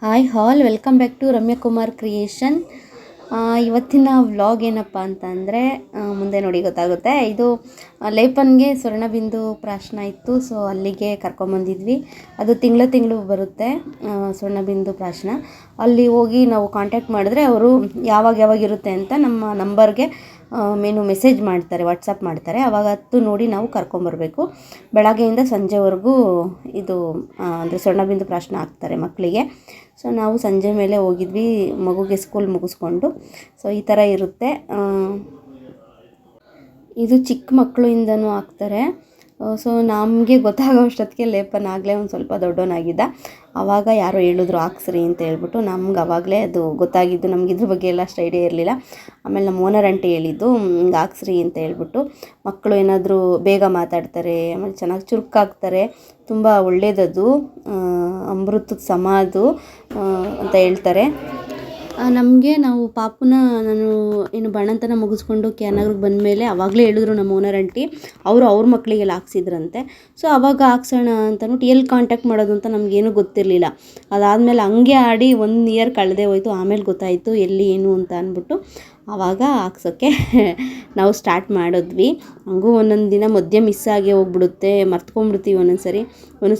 Hi all welcome back to Ramya Kumar creation. ಇವತ್ತಿನ vlog ಏನಪ್ಪ ಅಂತಂದರೆ ಮುಂದೆ ನೋಡಿ ಗೊತ್ತಾಗುತ್ತೆ. ಇದು ಲೇಪನ್ಗೆ ಸ್ವರ್ಣಬಿಂದು ಪ್ರಾಶನ ಇತ್ತು, ಸೊ ಅಲ್ಲಿಗೆ ಕರ್ಕೊಂಬಂದಿದ್ವಿ. ಅದು ತಿಂಗಳು ಬರುತ್ತೆ ಸ್ವರ್ಣಬಿಂದು ಪ್ರಾಶನ. ಅಲ್ಲಿ ಹೋಗಿ ನಾವು ಕಾಂಟ್ಯಾಕ್ಟ್ ಮಾಡಿದ್ರೆ ಅವರು ಯಾವಾಗ ಇರುತ್ತೆ ಅಂತ ನಮ್ಮ ನಂಬರ್ಗೆ ಮೆಸೇಜ್ ಮಾಡ್ತಾರೆ, ವಾಟ್ಸಪ್ ಮಾಡ್ತಾರೆ. ಆವಾಗ ಹತ್ತು ನೋಡಿ ನಾವು ಕರ್ಕೊಂಬರ್ಬೇಕು. ಬೆಳಗ್ಗೆಯಿಂದ ಸಂಜೆವರೆಗೂ ಇದು ಅಂದರೆ ಸ್ವರ್ಣಬಿಂದು ಪ್ರಾಶನ ಹಾಕ್ತಾರೆ ಮಕ್ಕಳಿಗೆ. ಸೊ ನಾವು ಸಂಜೆ ಮೇಲೆ ಹೋಗಿದ್ವಿ ಮಗುಗೆ ಸ್ಕೂಲ್ ಮುಗಿಸ್ಕೊಂಡು. ಸೊ ಈ ಥರ ಇರುತ್ತೆ. ಇದು ಚಿಕ್ಕ ಮಕ್ಕಳಿಂದನೂ ಹಾಕ್ತಾರೆ. ಸೊ ನಮಗೆ ಗೊತ್ತಾಗೋ ಅಷ್ಟೊತ್ತಿಗೆ ಲೇಪನ್ ಆಗಲೇ ಒಂದು ಸ್ವಲ್ಪ ದೊಡ್ಡವನಾಗಿದ್ದ. ಆವಾಗ ಯಾರೋ ಹೇಳಿದ್ರು ಹಾಕ್ಸ್ರಿ ಅಂತ ಹೇಳ್ಬಿಟ್ಟು ನಮ್ಗೆ ಆವಾಗಲೇ ಅದು ಗೊತ್ತಾಗಿದ್ದು. ನಮ್ಗೆ ಇದ್ರ ಬಗ್ಗೆ ಎಲ್ಲ ಅಷ್ಟು ಐಡಿಯಾ ಇರಲಿಲ್ಲ. ಆಮೇಲೆ ನಮ್ಮ ಓನರ್ ಆಂಟಿ ಹೇಳಿದ್ದು ಹಿಂಗೆ ಹಾಕ್ಸ್ರಿ ಅಂತ ಹೇಳ್ಬಿಟ್ಟು. ಮಕ್ಕಳು ಏನಾದರೂ ಬೇಗ ಮಾತಾಡ್ತಾರೆ, ಆಮೇಲೆ ಚೆನ್ನಾಗಿ ಚುರುಕಾಗ್ತಾರೆ, ತುಂಬ ಒಳ್ಳೆಯದದು, ಅಮೃತದ ಸಮ ಅದು ಅಂತ ಹೇಳ್ತಾರೆ. ನಾವು ಪಾಪುನ ನಾನು ಬಾಣಂತನ ಮುಗಿಸ್ಕೊಂಡು ಕ್ಯಾನಗ್ರಿಗೆ ಬಂದಮೇಲೆ ಆವಾಗಲೇ ಹೇಳಿದ್ರು ನಮ್ಮ ಓನರ್ ಆಂಟಿ. ಅವ್ರ ಮಕ್ಕಳಿಗೆಲ್ಲ ಹಾಕ್ಸಿದ್ರಂತೆ. ಸೊ ಆವಾಗ ಹಾಕ್ಸೋಣ ಅಂತಂದ್ಬಿಟ್ಟು ಎಲ್ಲಿ ಕಾಂಟ್ಯಾಕ್ಟ್ ಮಾಡೋದು ಅಂತ ನಮಗೇನು ಗೊತ್ತಿರಲಿಲ್ಲ. ಅದಾದಮೇಲೆ ಹಂಗೆ ಆಡಿ 1 ಇಯರ್ ಕಳೆದೇ ಹೋಯಿತು. ಆಮೇಲೆ ಗೊತ್ತಾಯಿತು ಎಲ್ಲಿ ಏನು ಅಂತ ಅಂದ್ಬಿಟ್ಟು ಆವಾಗ ಹಾಕ್ಸೋಕ್ಕೆ ನಾವು ಸ್ಟಾರ್ಟ್ ಮಾಡಿದ್ವಿ. ಹಂಗೂ ಒಂದೊಂದು ದಿನ ಮಧ್ಯೆ ಮಿಸ್ ಆಗಿ ಹೋಗ್ಬಿಡುತ್ತೆ, ಮರ್ತ್ಕೊಂಡ್ಬಿಡ್ತೀವಿ ಒಂದೊಂದು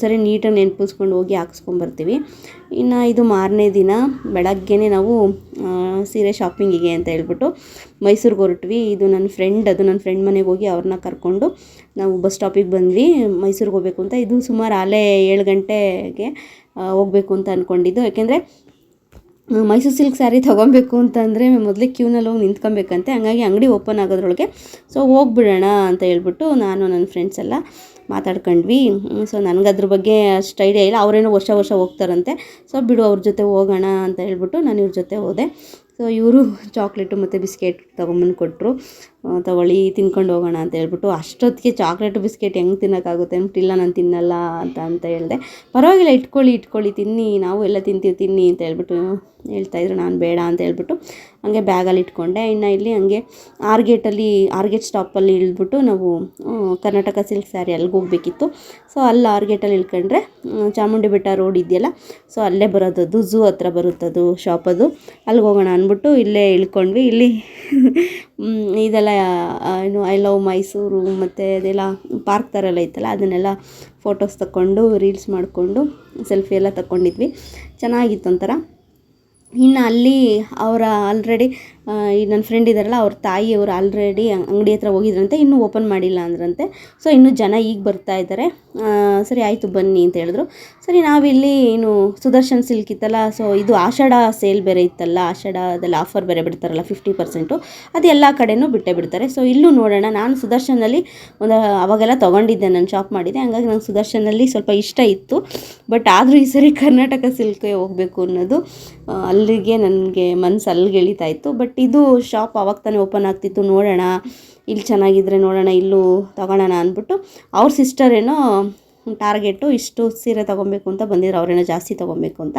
ಸರಿ ನೀಟಾಗಿ ನೆನಪಿಸ್ಕೊಂಡು ಹೋಗಿ ಹಾಕ್ಸ್ಕೊಂಬರ್ತೀವಿ. ಇನ್ನು ಇದು ಮಾರನೇ ದಿನ ಬೆಳಗ್ಗೆನೇ ನಾವು ಸೀರೆ ಶಾಪಿಂಗಿಗೆ ಅಂತ ಹೇಳ್ಬಿಟ್ಟು ಮೈಸೂರಿಗೆ ಹೊರಟ್ವಿ. ಇದು ನನ್ನ ಫ್ರೆಂಡ್ ಮನೆಗೆ ಹೋಗಿ ಅವ್ರನ್ನ ಕರ್ಕೊಂಡು ನಾವು ಬಸ್ ಸ್ಟಾಪಿಗೆ ಬಂದ್ವಿ. ಮೈಸೂರಿಗೆ ಹೋಗಬೇಕು ಅಂತ. ಇದು ಸುಮಾರು ಆಲೇ 7 ಗಂಟೆಗೆ ಹೋಗಬೇಕು ಅಂತ ಅಂದ್ಕೊಂಡಿದ್ದು. ಯಾಕೆಂದರೆ ಮೈಸೂರು ಸಿಲ್ಕ್ ಸ್ಯಾರಿ ತೊಗೊಬೇಕು ಅಂತಂದರೆ ಮೊದಲೇ ಕ್ಯೂನಲ್ಲಿ ಹೋಗಿ ನಿಂತ್ಕೊಬೇಕಂತೆ. ಹಂಗಾಗಿ ಅಂಗಡಿ ಓಪನ್ ಆಗೋದ್ರೊಳಗೆ ಸೊ ಹೋಗ್ಬಿಡೋಣ ಅಂತ ಹೇಳ್ಬಿಟ್ಟು ನಾನು ನನ್ನ ಫ್ರೆಂಡ್ಸ್ ಎಲ್ಲ ಮಾತಾಡ್ಕೊಂಡ್ವಿ. ಸೊ ನನಗದ್ರ ಬಗ್ಗೆ ಅಷ್ಟು ಐಡಿಯಾ ಇಲ್ಲ. ಅವರೇನೋ ವರ್ಷ ಹೋಗ್ತಾರಂತೆ. ಸೊ ಬಿಡು ಅವ್ರ ಜೊತೆ ಹೋಗೋಣ ಅಂತ ಹೇಳ್ಬಿಟ್ಟು ನಾನು ಇವ್ರ ಜೊತೆ ಹೋದೆ. ಸೊ ಇವರು ಚಾಕ್ಲೇಟು ಮತ್ತು ಬಿಸ್ಕೆಟ್ ತೊಗೊಂಬಂದು ಕೊಟ್ಟರು. ತಗೊಳ್ಳಿ ತಿನ್ಕೊಂಡು ಹೋಗೋಣ ಅಂತ ಹೇಳ್ಬಿಟ್ಟು. ಅಷ್ಟೊತ್ತಿಗೆ ಚಾಕ್ಲೇಟು ಬಿಸ್ಕೆಟ್ ಹೆಂಗೆ ತಿನ್ನೋಕ್ಕಾಗುತ್ತೆ ಅಂದ್ಬಿಟ್ಟು ಇಲ್ಲ ನಾನು ತಿನ್ನಲ್ಲ ಅಂತ ಹೇಳಿದೆ. ಪರವಾಗಿಲ್ಲ ಇಟ್ಕೊಳ್ಳಿ ತಿನ್ನಿ, ನಾವು ಎಲ್ಲ ತಿನ್ನಿ ಅಂತ ಹೇಳ್ಬಿಟ್ಟು ಹೇಳ್ತಾಯಿದ್ರು. ನಾನು ಬೇಡ ಅಂತ ಹೇಳ್ಬಿಟ್ಟು ಹಂಗೆ ಬ್ಯಾಗಲ್ಲಿ ಇಟ್ಕೊಂಡೆ. ಇನ್ನು ಇಲ್ಲಿ ಹಂಗೆ ಆರ್ಗೇಟ್ ಸ್ಟಾಪಲ್ಲಿ ಇಳಿದ್ಬಿಟ್ಟು ನಾವು ಕರ್ನಾಟಕ ಸಿಲ್ಕ್ ಸ್ಯಾರಿ ಅಲ್ಲಿಗೆ ಹೋಗಬೇಕಿತ್ತು. ಸೊ ಅಲ್ಲಿ ಆರ್ಗೇಟಲ್ಲಿ ಇಳ್ಕೊಂಡ್ರೆ ಚಾಮುಂಡಿ ಬೆಟ್ಟ ರೋಡ್ ಇದೆಯಲ್ಲ, ಸೊ ಅಲ್ಲೇ ಬರೋದದು, ಝೂ ಹತ್ರ ಬರುತ್ತದು ಶಾಪದು. ಅಲ್ಲಿಗೆ ಹೋಗೋಣ ಅಂದ್ಬಿಟ್ಟು ಇಲ್ಲೇ ಇಳ್ಕೊಂಡ್ವಿ. ಇಲ್ಲಿ ಇದೆಲ್ಲ ಏನು ಐ ಲವ್ ಮೈಸೂರು ಮತ್ತು ಅದೆಲ್ಲ ಪಾರ್ಕ್ ಥರ ಎಲ್ಲ ಇತ್ತಲ್ಲ, ಅದನ್ನೆಲ್ಲ ಫೋಟೋಸ್ ತಗೊಂಡು ರೀಲ್ಸ್ ಮಾಡಿಕೊಂಡು ಸೆಲ್ಫಿ ಎಲ್ಲ ತಗೊಂಡಿದ್ವಿ. ಚೆನ್ನಾಗಿತ್ತು ಒಂಥರ. ಇನ್ನು ಅಲ್ಲಿ ಅವರ ಆಲ್ರೆಡಿ ಈ ನನ್ನ ಫ್ರೆಂಡ್ ಇದ್ದಾರಲ್ಲ, ಅವ್ರ ತಾಯಿಯವರು ಆಲ್ರೆಡಿ ಅಂಗಡಿ ಹತ್ರ ಹೋಗಿದ್ರಂತೆ, ಇನ್ನೂ ಓಪನ್ ಮಾಡಿಲ್ಲ ಅಂದ್ರಂತೆ. ಸೊ ಇನ್ನೂ ಜನ ಈಗ ಬರ್ತಾ ಇದ್ದಾರೆ. ಸರಿ ಆಯಿತು ಬನ್ನಿ ಅಂತ ಹೇಳಿದ್ರು. ಸರಿ ನಾವಿಲ್ಲಿ ಸುದರ್ಶನ್ ಸಿಲ್ಕ್ ಇತ್ತಲ್ಲ, ಸೊ ಇದು ಆಷಾಢ ಸೇಲ್ ಬೇರೆ ಇತ್ತಲ್ಲ, ಆಷಾಢದಲ್ಲಿ ಆಫರ್ ಬೇರೆ ಬಿಡ್ತಾರಲ್ಲ 50%, ಅದು ಎಲ್ಲ ಕಡೆನೂ ಬಿಡ್ತಾರೆ. ಸೊ ಇಲ್ಲೂ ನೋಡೋಣ. ನಾನು ಸುದರ್ಶನಲ್ಲಿ ಅವಾಗೆಲ್ಲ ತೊಗೊಂಡಿದ್ದೆ, ನಾನು ಶಾಪ್ ಮಾಡಿದ್ದೆ. ಹಂಗಾಗಿ ನಂಗೆ ಸುದರ್ಶನಲ್ಲಿ ಸ್ವಲ್ಪ ಇಷ್ಟ ಇತ್ತು. ಬಟ್ ಆದರೂ ಈ ಸರಿ ಕರ್ನಾಟಕ ಸಿಲ್ಕ್ಗೆ ಹೋಗಬೇಕು ಅನ್ನೋದು ಅಲ್ಲಿಗೆ ನನಗೆ ಮನಸ್ಸು ಅಲ್ಲಿಗೆ ಎಳಿತಾ ಇತ್ತು. ಬಟ್ ಇದು ಶಾಪ್ ಅವಾಗ ತಾನೇ ಓಪನ್ ಆಗ್ತಿತ್ತು. ನೋಡೋಣ ಇಲ್ಲಿ ಚೆನ್ನಾಗಿದ್ರೆ ನೋಡೋಣ, ಇಲ್ಲೂ ತೊಗೊಳ್ಳೋಣ ಅಂದ್ಬಿಟ್ಟು ಅವ್ರ ಸಿಸ್ಟರ್ ಏನೋ ಟಾರ್ಗೆಟು ಇಷ್ಟು ಸೀರೆ ತೊಗೊಬೇಕು ಅಂತ ಬಂದಿದ್ರು. ಅವ್ರೇನೋ ಜಾಸ್ತಿ ತೊಗೊಬೇಕು ಅಂತ.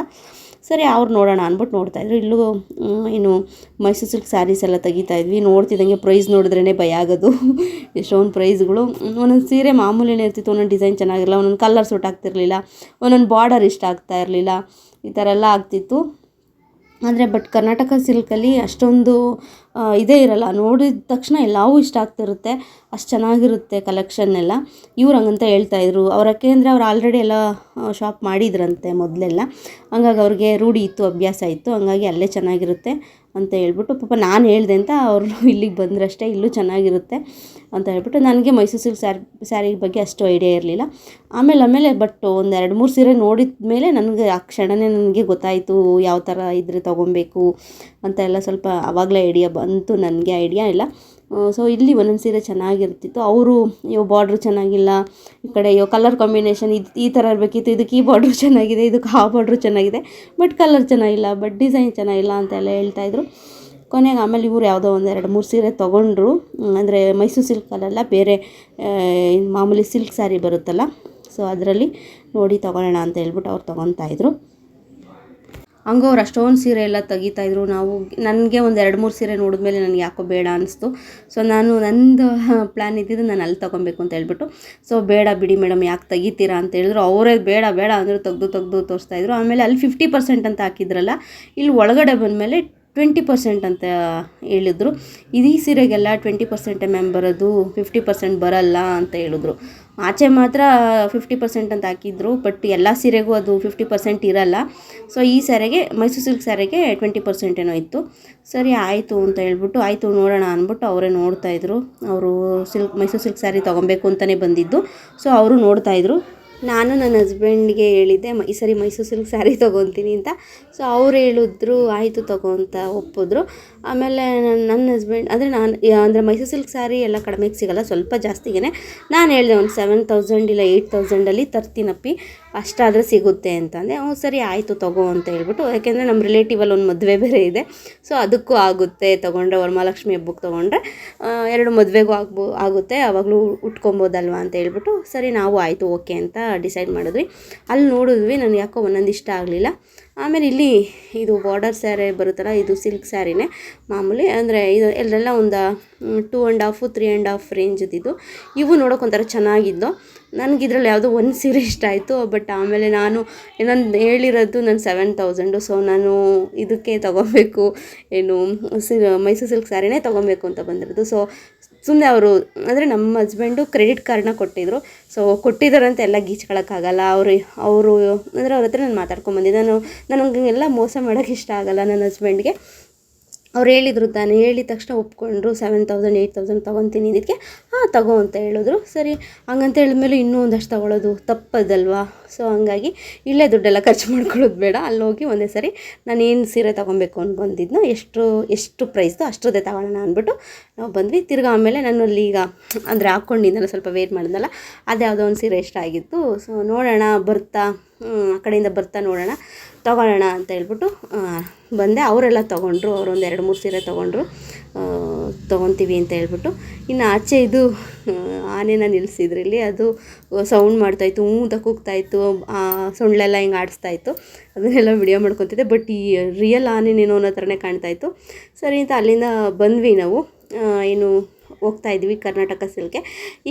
ಸರಿ ಅವ್ರು ನೋಡೋಣ ಅಂದ್ಬಿಟ್ಟು ನೋಡ್ತಾಯಿದ್ರು. ಇಲ್ಲೂ ಮೈಸೂರು ಸಿಲ್ಕ್ ಸ್ಯಾರೀಸ್ ಎಲ್ಲ ತೆಗಿತಾಯಿದ್ವಿ. ನೋಡ್ತಿದ್ದಂಗೆ ಪ್ರೈಸ್ ನೋಡಿದ್ರೇ ಭಯ ಆಗೋದು, ಎಷ್ಟೊಂದು ಪ್ರೈಸ್ಗಳು. ಒಂದೊಂದು ಸೀರೆ ಮಾಮೂಲಿನೇ ಇರ್ತಿತ್ತು, ಒಂದೊಂದು ಡಿಸೈನ್ ಚೆನ್ನಾಗಿರಲ್ಲ, ಒಂದೊಂದು ಕಲರ್ ಸೂಟ್ ಆಗ್ತಿರಲಿಲ್ಲ, ಒಂದೊಂದು ಬಾರ್ಡರ್ ಇಷ್ಟ ಆಗ್ತಾ ಇರಲಿಲ್ಲ, ಈ ಥರ ಎಲ್ಲ ಆಗ್ತಿತ್ತು. ಆದರೆ ಬಟ್ ಕರ್ನಾಟಕ ಸಿಲ್ಕಲ್ಲಿ ಅಷ್ಟೊಂದು ಇದೇ ಇರಲ್ಲ, ನೋಡಿದ ತಕ್ಷಣ ಎಲ್ಲವೂ ಇಷ್ಟ ಆಗ್ತಿರುತ್ತೆ, ಅಷ್ಟು ಚೆನ್ನಾಗಿರುತ್ತೆ ಕಲೆಕ್ಷನ್ ಎಲ್ಲ. ಇವ್ರು ಹಂಗಂತ ಹೇಳ್ತಾಯಿದ್ರು. ಯಾಕೆಂದರೆ ಅವ್ರು ಆಲ್ರೆಡಿ ಎಲ್ಲ ಶಾಪ್ ಮಾಡಿದ್ರಂತೆ ಮೊದಲೆಲ್ಲ, ಹಂಗಾಗಿ ಅವ್ರಿಗೆ ರೂಢಿ ಇತ್ತು, ಅಭ್ಯಾಸ ಇತ್ತು. ಹಂಗಾಗಿ ಅಲ್ಲೇ ಚೆನ್ನಾಗಿರುತ್ತೆ ಅಂತ ಹೇಳ್ಬಿಟ್ಟು ಪಾಪ ನಾನು ಹೇಳಿದೆ ಅಂತ ಅವರು ಇಲ್ಲಿಗೆ ಬಂದ್ರಷ್ಟೇ ಇಲ್ಲೂ ಚೆನ್ನಾಗಿರುತ್ತೆ ಅಂತ ಹೇಳ್ಬಿಟ್ಟು. ನನಗೆ ಮೈಸೂರು ಸಿಲ್ಕ್ ಸ್ಯಾರಿ ಬಗ್ಗೆ ಅಷ್ಟು ಐಡಿಯಾ ಇರಲಿಲ್ಲ. ಆಮೇಲೆ ಬಟ್ 1-2-3 ಸೀರೆ ನೋಡಿದ ಮೇಲೆ ನನಗೆ ಆ ಕ್ಷಣವೇ ನನಗೆ ಗೊತ್ತಾಯಿತು ಯಾವ ಥರ ಇದ್ದರೆ ತೊಗೊಬೇಕು ಅಂತ ಎಲ್ಲ. ಸ್ವಲ್ಪ ಆವಾಗಲೇ ಐಡಿಯಾ ಬಂತು, ನನಗೆ ಐಡಿಯಾ ಇಲ್ಲ. ಸೊ ಇಲ್ಲಿ ಒಂದೊಂದು ಸೀರೆ ಚೆನ್ನಾಗಿರ್ತಿತ್ತು. ಅವರು ಬಾರ್ಡ್ರು ಚೆನ್ನಾಗಿಲ್ಲ, ಈ ಕಡೆ ಕಲರ್ ಕಾಂಬಿನೇಷನ್ ಈ ಥರ ಇರಬೇಕಿತ್ತು, ಇದಕ್ಕೆ ಈ ಬಾರ್ಡ್ರು ಚೆನ್ನಾಗಿದೆ, ಇದಕ್ಕೆ ಆ ಬಾರ್ಡ್ರು ಚೆನ್ನಾಗಿದೆ, ಬಟ್ ಕಲರ್ ಚೆನ್ನಾಗಿಲ್ಲ, ಬಟ್ ಡಿಸೈನ್ ಚೆನ್ನಾಗಿಲ್ಲ ಅಂತೆಲ್ಲ ಹೇಳ್ತಾಯಿದ್ರು. ಕೊನೆಗೆ ಆಮೇಲೆ ಇವ್ರು ಯಾವುದೋ 1-2-3 ಸೀರೆ ತೊಗೊಂಡ್ರು. ಅಂದರೆ ಮೈಸೂರು ಸಿಲ್ಕಲ್ಲೆಲ್ಲ ಬೇರೆ ಮಾಮೂಲಿ ಸಿಲ್ಕ್ ಸ್ಯಾರಿ ಬರುತ್ತಲ್ಲ, ಸೊ ಅದರಲ್ಲಿ ನೋಡಿ ತೊಗೊಳ್ಳೋಣ ಅಂತ ಹೇಳ್ಬಿಟ್ಟು ಅವ್ರು ತೊಗೊತಾಯಿದ್ರು. ಹಂಗೆ ಅವ್ರು ಅಷ್ಟೊಂದು ಸೀರೆ ಎಲ್ಲ ತೆಗಿತಾಯಿದ್ರು. ನನಗೆ ಒಂದು 2-3 ಸೀರೆ ನೋಡಿದ್ಮೇಲೆ ನನಗೆ ಯಾಕೋ ಬೇಡ ಅನಿಸ್ತು. ಸೊ ನಾನು ನಂದು ಪ್ಲ್ಯಾನ್ ಇದ್ದಿದ್ದು ನಾನು ಅಲ್ಲಿ ತೊಗೊಬೇಕು ಅಂತ ಹೇಳ್ಬಿಟ್ಟು, ಸೊ ಬೇಡ ಬಿಡಿ ಮೇಡಮ್ ಯಾಕೆ ತೆಗಿತೀರಾ ಅಂತ ಹೇಳಿದ್ರು. ಅವರೇ ಬೇಡ ಬೇಡ ಅಂದರು, ತೆಗೆದು ತೋರಿಸ್ತಾಯಿದ್ರು. ಆಮೇಲೆ ಅಲ್ಲಿ 50% ಅಂತ ಹಾಕಿದ್ರಲ್ಲ, ಇಲ್ಲಿ ಒಳಗಡೆ ಬಂದಮೇಲೆ 20% ಅಂತ ಹೇಳಿದ್ರು. ಈ ಸೀರೆಗೆಲ್ಲ 20% ಮ್ಯಾಮ್ ಬರೋದು, 50% ಬರಲ್ಲ ಅಂತ ಹೇಳಿದ್ರು. ಆಚೆ ಮಾತ್ರ 50% ಅಂತ ಹಾಕಿದ್ರು, ಬಟ್ ಎಲ್ಲ ಸೀರೆಗೂ ಅದು 50% ಇರಲ್ಲ. ಸೊ ಈ ಸ್ಯಾರಿಗೆ, ಮೈಸೂರು ಸಿಲ್ಕ್ ಸ್ಯಾರಿಗೆ 20% ಏನೋ ಇತ್ತು. ಸರಿ ಆಯಿತು ಅಂತ ಹೇಳ್ಬಿಟ್ಟು, ಆಯಿತು ನೋಡೋಣ ಅಂದ್ಬಿಟ್ಟು ಅವರೇ ನೋಡ್ತಾಯಿದ್ರು. ಅವರು ಮೈಸೂರು ಸಿಲ್ಕ್ ಸ್ಯಾರಿ ತೊಗೊಬೇಕು ಅಂತಲೇ ಬಂದಿದ್ದು. ಸೊ ಅವರು ನೋಡ್ತಾಯಿದ್ರು. ನಾನು ನನ್ನ ಹಸ್ಬೆಂಡ್ಗೆ ಹೇಳಿದ್ದೆ ಈ ಸರಿ ಮೈಸೂರು ಸಿಲ್ಕ್ ಸ್ಯಾರಿ ತೊಗೊತೀನಿ ಅಂತ. ಸೊ ಅವ್ರು ಹೇಳಿದ್ರು ಆಯಿತು ತಗೋ ಅಂತ ಒಪ್ಪಿದ್ರು. ಆಮೇಲೆ ನನ್ನ ಹಸ್ಬೆಂಡ್ ಅಂದರೆ ಮೈಸೂರು ಸಿಲ್ಕ್ ಸ್ಯಾರಿ ಎಲ್ಲ ಕಡಿಮೆಗೆ ಸಿಗೋಲ್ಲ, ಸ್ವಲ್ಪ ಜಾಸ್ತಿಗೆ. ನಾನು ಹೇಳಿದೆ ಒಂದು 7,000 ಇಲ್ಲ 8,000 ತರ್ತೀನಪ್ಪಿ, ಅಷ್ಟಾದರೆ ಸಿಗುತ್ತೆ ಅಂತಂದೆ. ಹ್ಞೂ ಸರಿ ಆಯಿತು ತಗೋ ಅಂತ ಹೇಳ್ಬಿಟ್ಟು, ಯಾಕೆಂದರೆ ನಮ್ಮ ರಿಲೇಟಿವಲ್ಲಿ ಒಂದು ಮದುವೆ ಬೇರೆ ಇದೆ. ಸೊ ಅದಕ್ಕೂ ಆಗುತ್ತೆ ತೊಗೊಂಡ್ರೆ, ವರಮಹಾಲಕ್ಷ್ಮಿ ಹಬ್ಬಕ್ಕೆ ತೊಗೊಂಡ್ರೆ 2 ಮದುವೆಗೂ ಆಗುತ್ತೆ, ಆವಾಗಲೂ ಉಟ್ಕೊಬೋದಲ್ವ ಅಂತ ಹೇಳ್ಬಿಟ್ಟು, ಸರಿ ನಾವು ಆಯಿತು ಓಕೆ ಅಂತ ಡಿಸೈಡ್ ಮಾಡಿದ್ವಿ. ಅಲ್ಲಿ ನೋಡಿದ್ವಿ, ನನಗೆ ಯಾಕೋ ಒಂದೊಂದು ಇಷ್ಟ ಆಗಲಿಲ್ಲ. ಆಮೇಲೆ ಇಲ್ಲಿ ಇದು ಬಾರ್ಡರ್ ಸ್ಯಾರಿ ಬರುತ್ತಲ್ಲ, ಇದು ಸಿಲ್ಕ್ ಸ್ಯಾರಿನೇ ಮಾಮೂಲಿ, ಅಂದರೆ ಇದು ಎಲ್ಲೆಲ್ಲ ಒಂದು 2.5 3.5 ರೇಂಜದಿದ್ದು. ಇವು ನೋಡೋಕೆ ಒಂಥರ ಚೆನ್ನಾಗಿದ್ದು. ನನಗಿದ್ರಲ್ಲಿ ಯಾವುದೋ ಒಂದು ಸೀರೆ ಇಷ್ಟ ಆಯಿತು. ಬಟ್ ಆಮೇಲೆ ನಾನು ಹೇಳಿರೋದು ನಾನು 7,000. ಸೊ ನಾನು ಇದಕ್ಕೆ ತೊಗೊಬೇಕು, ಮೈಸೂರು ಸಿಲ್ಕ್ ಸ್ಯಾರಿನೇ ತೊಗೊಬೇಕು ಅಂತ ಬಂದಿರೋದು. ಸೊ ಸುಮ್ಮನೆ ಅಂದರೆ ನಮ್ಮ ಹಸ್ಬೆಂಡು ಕ್ರೆಡಿಟ್ ಕಾರ್ಡನ್ನ ಕೊಟ್ಟಿದ್ದರು. ಸೊ ಕೊಟ್ಟಿದ್ದಾರಂತ ಎಲ್ಲ ಗೀಚ್ಕೊಳ್ಳೋಕ್ಕಾಗಲ್ಲ. ಅವರು ಅಂದರೆ ಅವ್ರ ಹತ್ರ ನಾನು ಮಾತಾಡ್ಕೊಂಬಂದಿದ್ದೆ. ನನಗೆಲ್ಲ ಮೋಸ ಮಾಡೋಕ್ಕೆ ಇಷ್ಟ ಆಗಲ್ಲ ನನ್ನ ಹಸ್ಬೆಂಡ್ಗೆ. ಅವ್ರು ಹೇಳಿದರು ತಾನೇ, ಹೇಳಿದ ತಕ್ಷಣ ಒಪ್ಕೊಂಡ್ರು. 7,000 8,000 ತೊಗೊತೀನಿ ಇದಕ್ಕೆ, ತಗೋ ಅಂತ ಹೇಳಿದ್ರು. ಸರಿ ಹಂಗಂತ ಹೇಳಿದ್ಮೇಲೆ ಇನ್ನೂ ಒಂದಷ್ಟು ತೊಗೊಳೋದು ತಪ್ಪದಲ್ವಾ. ಸೊ ಹಂಗಾಗಿ ಇಲ್ಲೇ ದುಡ್ಡೆಲ್ಲ ಖರ್ಚು ಮಾಡ್ಕೊಳ್ಳೋದು ಬೇಡ, ಅಲ್ಲಿ ಹೋಗಿ ಒಂದೇ ಸರಿ ನಾನು ಏನು ಸೀರೆ ತೊಗೊಬೇಕು ಅಂದ್ಕೊಂಡಿದ್ನೋ, ಎಷ್ಟು ಪ್ರೈಸ್ದು ಅಷ್ಟರದ್ದೇ ತಗೊಳ್ಳೋಣ ಅಂದ್ಬಿಟ್ಟು ನಾವು ಬಂದ್ವಿ. ತಿರ್ಗಿ ಆಮೇಲೆ ನಾನು ಅಲ್ಲಿ ಈಗ ಅಂದರೆ ಹಾಕ್ಕೊಂಡಿದ್ದೆಲ್ಲ ಸ್ವಲ್ಪ ವೇಟ್ ಮಾಡಿದ್ನಲ್ಲ, ಅದು ಯಾವುದೋ ಒಂದು ಸೀರೆ ಇಷ್ಟ ಆಗಿತ್ತು. ಸೊ ನೋಡೋಣ ಆ ಕಡೆಯಿಂದ ಬರ್ತಾ ನೋಡೋಣ ತೊಗೊಳ್ಳೋಣ ಅಂತ ಹೇಳ್ಬಿಟ್ಟು ಬಂದೆ. ಅವರೆಲ್ಲ ತೊಗೊಂಡ್ರು, ಅವರೊಂದು 2-3 ಸೀರೆ ತೊಗೊತೀವಿ ಅಂತ ಹೇಳ್ಬಿಟ್ಟು. ಇನ್ನು ಆಚೆ ಇದು ಆನೆನ ನಿಲ್ಲಿಸಿದ್ರು ಇಲ್ಲಿ, ಅದು ಸೌಂಡ್ ಮಾಡ್ತಾಯಿತ್ತು, ಊತ ಕೂಗ್ತಾಯಿತ್ತು, ಸೊಳ್ಳೆಲ್ಲ ಹಿಂಗೆ ಆಡಿಸ್ತಾಯಿತ್ತು. ಅದನ್ನೆಲ್ಲ ವಿಡಿಯೋ ಮಾಡ್ಕೊತಿದ್ದೆ. ಬಟ್ ಈ ರಿಯಲ್ ಆನೆನೇನೋ ಅನ್ನೋ ಥರನೇ ಕಾಣ್ತಾಯಿತ್ತು. ಸರಿ ಅಂತ ಅಲ್ಲಿಂದ ಬಂದ್ವಿ ನಾವು. ಹೋಗ್ತಾಯಿದ್ವಿ ಕರ್ನಾಟಕ ಸಿಲ್ಕ್ಗೆ.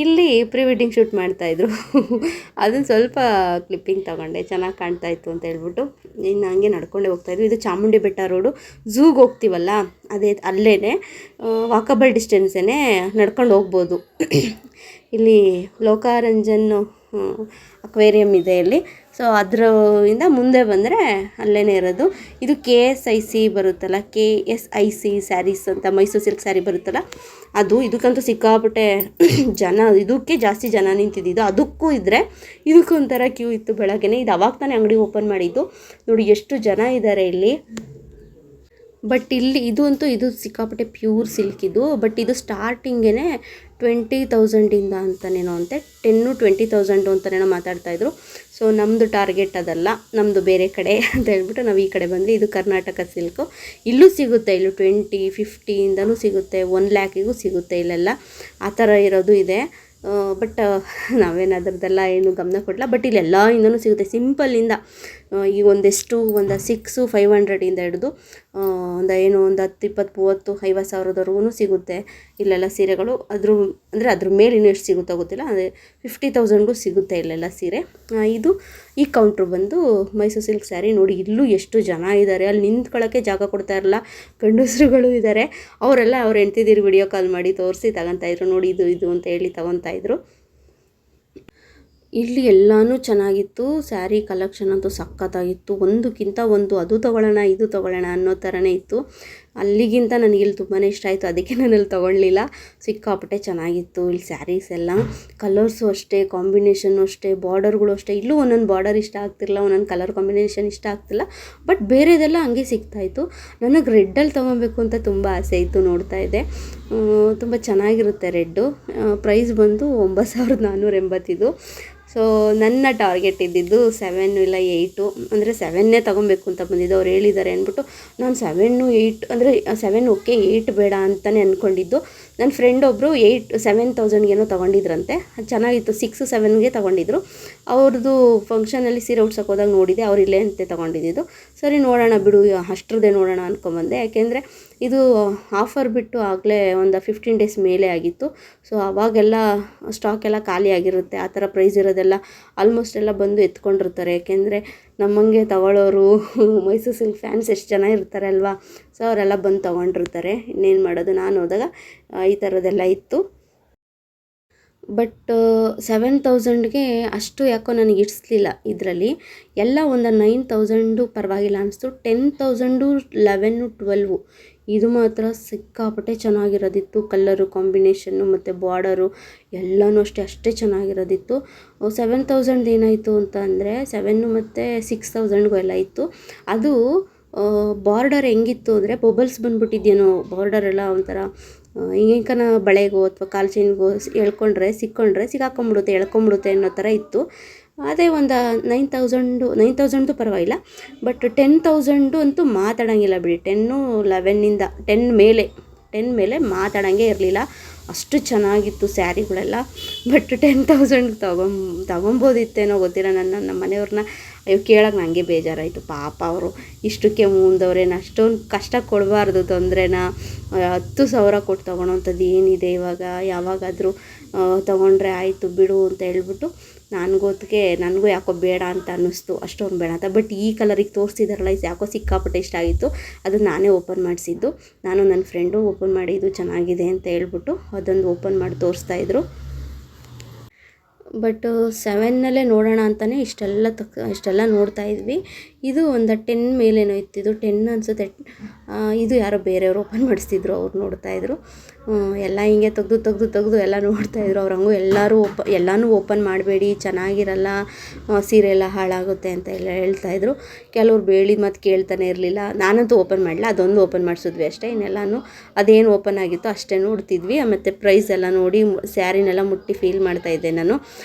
ಇಲ್ಲಿ ಪ್ರೀ ವೆಡ್ಡಿಂಗ್ ಶೂಟ್ ಮಾಡ್ತಾಯಿದ್ರು. ಅದನ್ನು ಸ್ವಲ್ಪ ಕ್ಲಿಪ್ಪಿಂಗ್ ತೊಗೊಂಡೆ, ಚೆನ್ನಾಗಿ ಕಾಣ್ತಾಯಿತ್ತು ಅಂತ ಹೇಳ್ಬಿಟ್ಟು. ಇನ್ನು ಹಂಗೆ ನಡ್ಕೊಂಡೇ ಹೋಗ್ತಾಯಿದ್ವಿ. ಇದು ಚಾಮುಂಡಿ ಬೆಟ್ಟ ರೋಡು. ಝೂಗೆ ಹೋಗ್ತೀವಲ್ಲ ಅಲ್ಲೇ ವಾಕಬಲ್ ಡಿಸ್ಟೆನ್ಸೇ, ನಡ್ಕೊಂಡು ಹೋಗ್ಬೋದು. ಇಲ್ಲಿ ಲೋಕಾರಂಜನ್ ಅಕ್ವೇರಿಯಂ ಇದೆ ಇಲ್ಲಿ. ಸೊ ಅದರಿಂದ ಮುಂದೆ ಬಂದರೆ ಅಲ್ಲೇ ಇರೋದು. ಇದು KSIC ಬರುತ್ತಲ್ಲ, KSIC ಸ್ಯಾರೀಸ್ ಅಂತ, ಮೈಸೂರು ಸಿಲ್ಕ್ ಸ್ಯಾರಿ ಬರುತ್ತಲ್ಲ ಅದು. ಇದಕ್ಕಂತೂ ಸಿಕ್ಕಾಪಟ್ಟೆ ಜನ, ಇದಕ್ಕೆ ಜಾಸ್ತಿ ಜನ ನಿಂತಿದ್ದು. ಅದಕ್ಕೂ ಇದ್ದರೆ ಇದಕ್ಕೊಂಥರ ಕ್ಯೂ ಇತ್ತು ಬೆಳಗ್ಗೆ. ಇದು ಅವಾಗ ತಾನೇ ಅಂಗಡಿ ಓಪನ್ ಮಾಡಿದ್ದು. ನೋಡಿ ಎಷ್ಟು ಜನ ಇದ್ದಾರೆ ಇಲ್ಲಿ. ಬಟ್ ಇಲ್ಲಿ ಇದು ಸಿಕ್ಕಾಪಟ್ಟೆ ಪ್ಯೂರ್ ಸಿಲ್ಕ್ ಇದು. ಬಟ್ ಇದು ಸ್ಟಾರ್ಟಿಂಗೇ 20,000 ಅಂತನೇನೋ ಅಂತೆ, 10,000-20,000 ಅಂತನೇನೋ ಮಾತಾಡ್ತಾಯಿದ್ರು. ಸೊ ನಮ್ಮದು ಟಾರ್ಗೆಟ್ ಅದಲ್ಲ, ನಮ್ಮದು ಬೇರೆ ಕಡೆ ಅಂತ ಹೇಳ್ಬಿಟ್ಟು ನಾವು ಈ ಕಡೆ ಬಂದ್ವಿ. ಇದು ಕರ್ನಾಟಕ ಸಿಲ್ಕು. ಇಲ್ಲೂ ಸಿಗುತ್ತೆ, ಇಲ್ಲೂ 20-50 ಸಿಗುತ್ತೆ, 1 lakhಿಗೂ ಸಿಗುತ್ತೆ ಇಲ್ಲೆಲ್ಲ. ಆ ಥರ ಇರೋದು ಇದೆ. ಬಟ್ ನಾವೇನು ಅದರದ್ದೆಲ್ಲ ಏನು ಗಮನ ಕೊಡಲ್ಲ. ಬಟ್ ಇಲ್ಲೆಲ್ಲ ಇಂದನೂ ಸಿಗುತ್ತೆ, ಸಿಂಪಲ್ಲಿಂದ ಈಗ ಒಂದು 600-500 ಹಿಡಿದು ಒಂದು 10, 20, 30, 50 ಸಾವಿರದವರೆಗೂ ಸಿಗುತ್ತೆ ಇಲ್ಲೆಲ್ಲ ಸೀರೆಗಳು. ಅದ್ರ ಮೇಲೆ ಇನ್ನೂ ಎಷ್ಟು ಸಿಗುತ್ತೋ ಗೊತ್ತಿಲ್ಲ, ಅದೇ 50,000ಗೂ ಸಿಗುತ್ತೆ ಇಲ್ಲೆಲ್ಲ ಸೀರೆ. ಈ ಕೌಂಟ್ರು ಬಂದು ಮೈಸೂರು ಸಿಲ್ಕ್ ಸ್ಯಾರಿ. ನೋಡಿ ಇಲ್ಲೂ ಎಷ್ಟು ಜನ ಇದ್ದಾರೆ, ಅಲ್ಲಿ ನಿಂತ್ಕೊಳ್ಳೋಕ್ಕೆ ಜಾಗ ಕೊಡ್ತಾ ಇರಲ್ಲ, ಗಂಡಸರುಗಳು ಇದ್ದಾರೆ. ಅವರೆಲ್ಲ ಅವ್ರು ಹೆಂಡ್ತಿದ್ದೀರಿ ವಿಡಿಯೋ ಕಾಲ್ ಮಾಡಿ ತೋರಿಸಿ ತಗೊತಾಯಿದ್ರು. ನೋಡಿ ಇದು ಅಂತ ಹೇಳಿ ತಗೊತಾಯಿದ್ರು. ಇಲ್ಲಿ ಎಲ್ಲನೂ ಚೆನ್ನಾಗಿತ್ತು. ಸ್ಯಾರಿ ಕಲೆಕ್ಷನ್ ಅಂತೂ ಸಖತ್ತಾಗಿತ್ತು, ಒಂದಕ್ಕಿಂತ ಒಂದು. ಅದು ತೊಗೊಳ್ಳೋಣ ಇದು ತೊಗೊಳ್ಳೋಣ ಅನ್ನೋ ಥರನೇ ಇತ್ತು. ಅಲ್ಲಿಗಿಂತ ನನಗಿಲ್ಲಿ ತುಂಬಾ ಇಷ್ಟ ಆಯಿತು, ಅದಕ್ಕೆ ನಾನು ಅಲ್ಲಿ ತೊಗೊಳ್ಳಿಲ್ಲ. ಸಿಕ್ಕಾಪಟ್ಟೆ ಚೆನ್ನಾಗಿತ್ತು ಇಲ್ಲಿ ಸ್ಯಾರೀಸ್ ಎಲ್ಲ. ಕಲರ್ಸು ಅಷ್ಟೇ, ಕಾಂಬಿನೇಷನ್ನು ಅಷ್ಟೇ, ಬಾರ್ಡರ್ಗಳು ಅಷ್ಟೇ. ಇಲ್ಲೂ ಒಂದೊಂದು ಬಾರ್ಡರ್ ಇಷ್ಟ ಆಗ್ತಿರಲಿಲ್ಲ, ಒಂದೊಂದು ಕಲರ್ ಕಾಂಬಿನೇಷನ್ ಇಷ್ಟ ಆಗ್ತಿಲ್ಲ. ಬಟ್ ಬೇರೆದೆಲ್ಲ ಹಂಗೆ ಸಿಗ್ತಾಯಿತ್ತು. ನನಗೆ ರೆಡ್ಡಲ್ಲಿ ತೊಗೊಬೇಕು ಅಂತ ತುಂಬ ಆಸೆ ಇತ್ತು, ನೋಡ್ತಾ ಇದ್ದೆ. ತುಂಬ ಚೆನ್ನಾಗಿರುತ್ತೆ ರೆಡ್ಡು. ಪ್ರೈಸ್ ಬಂದು 9,480 ಇದು. ಸೊ ನನ್ನ ಟಾರ್ಗೆಟ್ ಇದ್ದಿದ್ದು 7 ಇಲ್ಲ 8, ಅಂದರೆ 7 ತೊಗೊಬೇಕು ಅಂತ ಬಂದಿದ್ದು. ಅವ್ರು ಹೇಳಿದ್ದಾರೆ ಅಂದ್ಬಿಟ್ಟು ನಾನು 7, 8 ಅಂದರೆ 7 ಓಕೆ, 8 ಬೇಡ ಅಂತಲೇ ಅಂದ್ಕೊಂಡಿದ್ದು. ನನ್ನ ಫ್ರೆಂಡ್ ಒಬ್ಬರು 7,000 ತೊಗೊಂಡಿದ್ರಂತೆ. ಅದು ಚೆನ್ನಾಗಿತ್ತು. 6-7ಗೆ ತೊಗೊಂಡಿದ್ರು. ಅವ್ರದ್ದು ಫಂಕ್ಷನಲ್ಲಿ ಸೀರೆ ಉಡ್ಸೋಕೆ ಹೋದಾಗ ನೋಡಿದೆ, ಅವ್ರು ಇಲ್ಲೇ ಅಂತೆ ತೊಗೊಂಡಿದ್ದು. ಸರಿ ನೋಡೋಣ ಬಿಡು, ಅಷ್ಟರದ್ದೇ ನೋಡೋಣ ಅಂದ್ಕೊಂಬಂದೆ. ಯಾಕೆಂದರೆ ಇದು ಆಫರ್ ಬಿಟ್ಟು ಆಗಲೇ ಒಂದು 15 ಡೇಸ್ ಮೇಲೆ ಆಗಿತ್ತು. ಸೊ ಅವಾಗೆಲ್ಲ ಸ್ಟಾಕ್ ಎಲ್ಲ ಖಾಲಿ ಆಗಿರುತ್ತೆ. ಆ ಥರ ಪ್ರೈಸ್ ಇರೋದೆಲ್ಲ ಆಲ್ಮೋಸ್ಟ್ ಎಲ್ಲ ಬಂದು ಎತ್ಕೊಂಡಿರ್ತಾರೆ. ಯಾಕೆಂದರೆ ನಮ್ಮಂಗೆ ತಗೊಳ್ಳೋರು ಮೈಸೂರು ಸಿಲ್ಕ್ ಫ್ಯಾನ್ಸ್ ಎಷ್ಟು ಜನ ಇರ್ತಾರೆ ಅಲ್ವಾ. ಸೊ ಅವರೆಲ್ಲ ಬಂದು ತೊಗೊಂಡಿರ್ತಾರೆ. ಇನ್ನೇನು ಮಾಡೋದು, ನಾನು ಹೋದಾಗ ಈ ಥರದ್ದೆಲ್ಲ ಇತ್ತು. ಬಟ್ 7,000ಗೆ ಅಷ್ಟು ಯಾಕೋ ನನಗೆ ಇಡಿಸ್ಲಿಲ್ಲ. ಇದರಲ್ಲಿ ಎಲ್ಲ ಒಂದು 9,000 ಪರವಾಗಿಲ್ಲ ಅನಿಸ್ತು. 10,000, 11, 12 ಇದು ಮಾತ್ರ ಸಿಕ್ಕಾಪಟ್ಟೆ ಚೆನ್ನಾಗಿರೋದಿತ್ತು. ಕಲ್ಲರು ಕಾಂಬಿನೇಷನ್ನು ಮತ್ತು ಬಾರ್ಡರು ಎಲ್ಲನೂ ಅಷ್ಟೇ ಚೆನ್ನಾಗಿರೋದಿತ್ತು. 7,000 ಏನಾಯಿತು ಅಂತ ಅಂದರೆ 7 ಮತ್ತು 6,000ಗೂ ಎಲ್ಲ ಇತ್ತು. ಅದು ಬಾರ್ಡರ್ ಹೆಂಗಿತ್ತು ಅಂದರೆ ಬಬಲ್ಸ್ ಬಂದ್ಬಿಟ್ಟಿದ್ದೇನೋ. ಬಾರ್ಡರೆಲ್ಲ ಒಂಥರ ಈಗಿನ ಬಳೆಗೋ ಅಥವಾ ಕಾಲು ಚೈನ್ಗೋ ಸಿಕ್ಕೊಂಡ್ರೆ ಎಳ್ಕೊಂಬಿಡುತ್ತೆ ಅನ್ನೋ ಥರ ಇತ್ತು. ಅದೇ ಒಂದು 9,000 ಪರವಾಗಿಲ್ಲ. ಬಟ್ 10,000 ಅಂತೂ ಮಾತಾಡೋಂಗಿಲ್ಲ ಬಿಡಿ. 10 ಮೇಲೆ ಮಾತಾಡೋಂಗೆ ಇರಲಿಲ್ಲ. ಅಷ್ಟು ಚೆನ್ನಾಗಿತ್ತು ಸ್ಯಾರಿಗಳೆಲ್ಲ. ಬಟ್ 10,000 ತೊಗೊಬೋದಿತ್ತೇನೋ ಗೊತ್ತಿಲ್ಲ. ನಮ್ಮ ಮನೆಯವ್ರನ್ನ ಕೇಳೋಕೆ ನನಗೆ ಬೇಜಾರಾಯಿತು. ಪಾಪ ಅವರು ಇಷ್ಟಕ್ಕೆ ಮುಂದವ್ರೇನು ಅಷ್ಟೊಂದು ಕಷ್ಟ ಕೊಡಬಾರ್ದು. ತೊಂದರೆನ 10,000 ಕೊಟ್ಟು ತೊಗೊಳೋಂಥದ್ದು ಏನಿದೆ ಇವಾಗ. ಯಾವಾಗಾದರೂ ತೊಗೊಂಡ್ರೆ ಆಯಿತು ಬಿಡು ಅಂತ ಹೇಳ್ಬಿಟ್ಟು ನನಗೂ ಯಾಕೋ ಬೇಡ ಅಂತ ಅನ್ನಿಸ್ತು. ಅಷ್ಟೊಂದು ಬೇಡ ಅಂತ. ಬಟ್ ಈ ಕಲರಿಗೆ ತೋರಿಸಿದಾರಲ್ಲ, ಇದು ಯಾಕೋ ಸಿಕ್ಕಾಪಟ್ಟೆ ಇಷ್ಟ ಆಗಿತ್ತು. ಅದು ನಾನೇ ಓಪನ್ ಮಾಡಿಸಿದ್ದು. ನಾನು ನನ್ನ ಫ್ರೆಂಡು ಓಪನ್ ಮಾಡಿ ಇದು ಚೆನ್ನಾಗಿದೆ ಅಂತ ಹೇಳ್ಬಿಟ್ಟು ಅದೊಂದು ಓಪನ್ ಮಾಡಿ ತೋರಿಸ್ತಾಯಿದ್ರು. ಬಟ್ 7ನಲ್ಲೇ ನೋಡೋಣ ಅಂತಲೇ ಇಷ್ಟೆಲ್ಲ ನೋಡ್ತಾ ಇದ್ವಿ. ಇದು ಒಂದು 10 ಮೇಲೇನೋ ಇತ್ತಿದ್ದು, 10 ಅನಿಸುತ್ತೆ. ಇದು ಯಾರೋ ಬೇರೆಯವರು ಓಪನ್ ಮಾಡಿಸ್ತಿದ್ರು, ಅವ್ರು ನೋಡ್ತಾಯಿದ್ರು. ಎಲ್ಲ ಹಿಂಗೆ ತೆಗ್ದು ಎಲ್ಲ ನೋಡ್ತಾಯಿದ್ರು. ಅವ್ರು ಹಂಗೂ ಎಲ್ಲನೂ ಓಪನ್ ಮಾಡಬೇಡಿ, ಚೆನ್ನಾಗಿರಲ್ಲ, ಸೀರೆ ಎಲ್ಲ ಹಾಳಾಗುತ್ತೆ ಅಂತ ಎಲ್ಲ ಹೇಳ್ತಾಯಿದ್ರು. ಕೆಲವ್ರು ಬೇಳಿದ ಮಾತು ಕೇಳ್ತಾನೆ ಇರಲಿಲ್ಲ. ನಾನಂತೂ ಓಪನ್ ಮಾಡಲಿಲ್ಲ, ಅದೊಂದು ಓಪನ್ ಮಾಡಿಸಿದ್ವಿ ಅಷ್ಟೇ. ಇನ್ನೆಲ್ಲನೂ ಅದೇನು ಓಪನ್ ಆಗಿತ್ತು ಅಷ್ಟೇ ನೋಡ್ತಿದ್ವಿ. ಮತ್ತು ಪ್ರೈಸ್ ಎಲ್ಲ ನೋಡಿ ಸ್ಯಾರಿನೆಲ್ಲ ಮುಟ್ಟಿ ಫೀಲ್ ಮಾಡ್ತಾಯಿದ್ದೆ ನಾನು.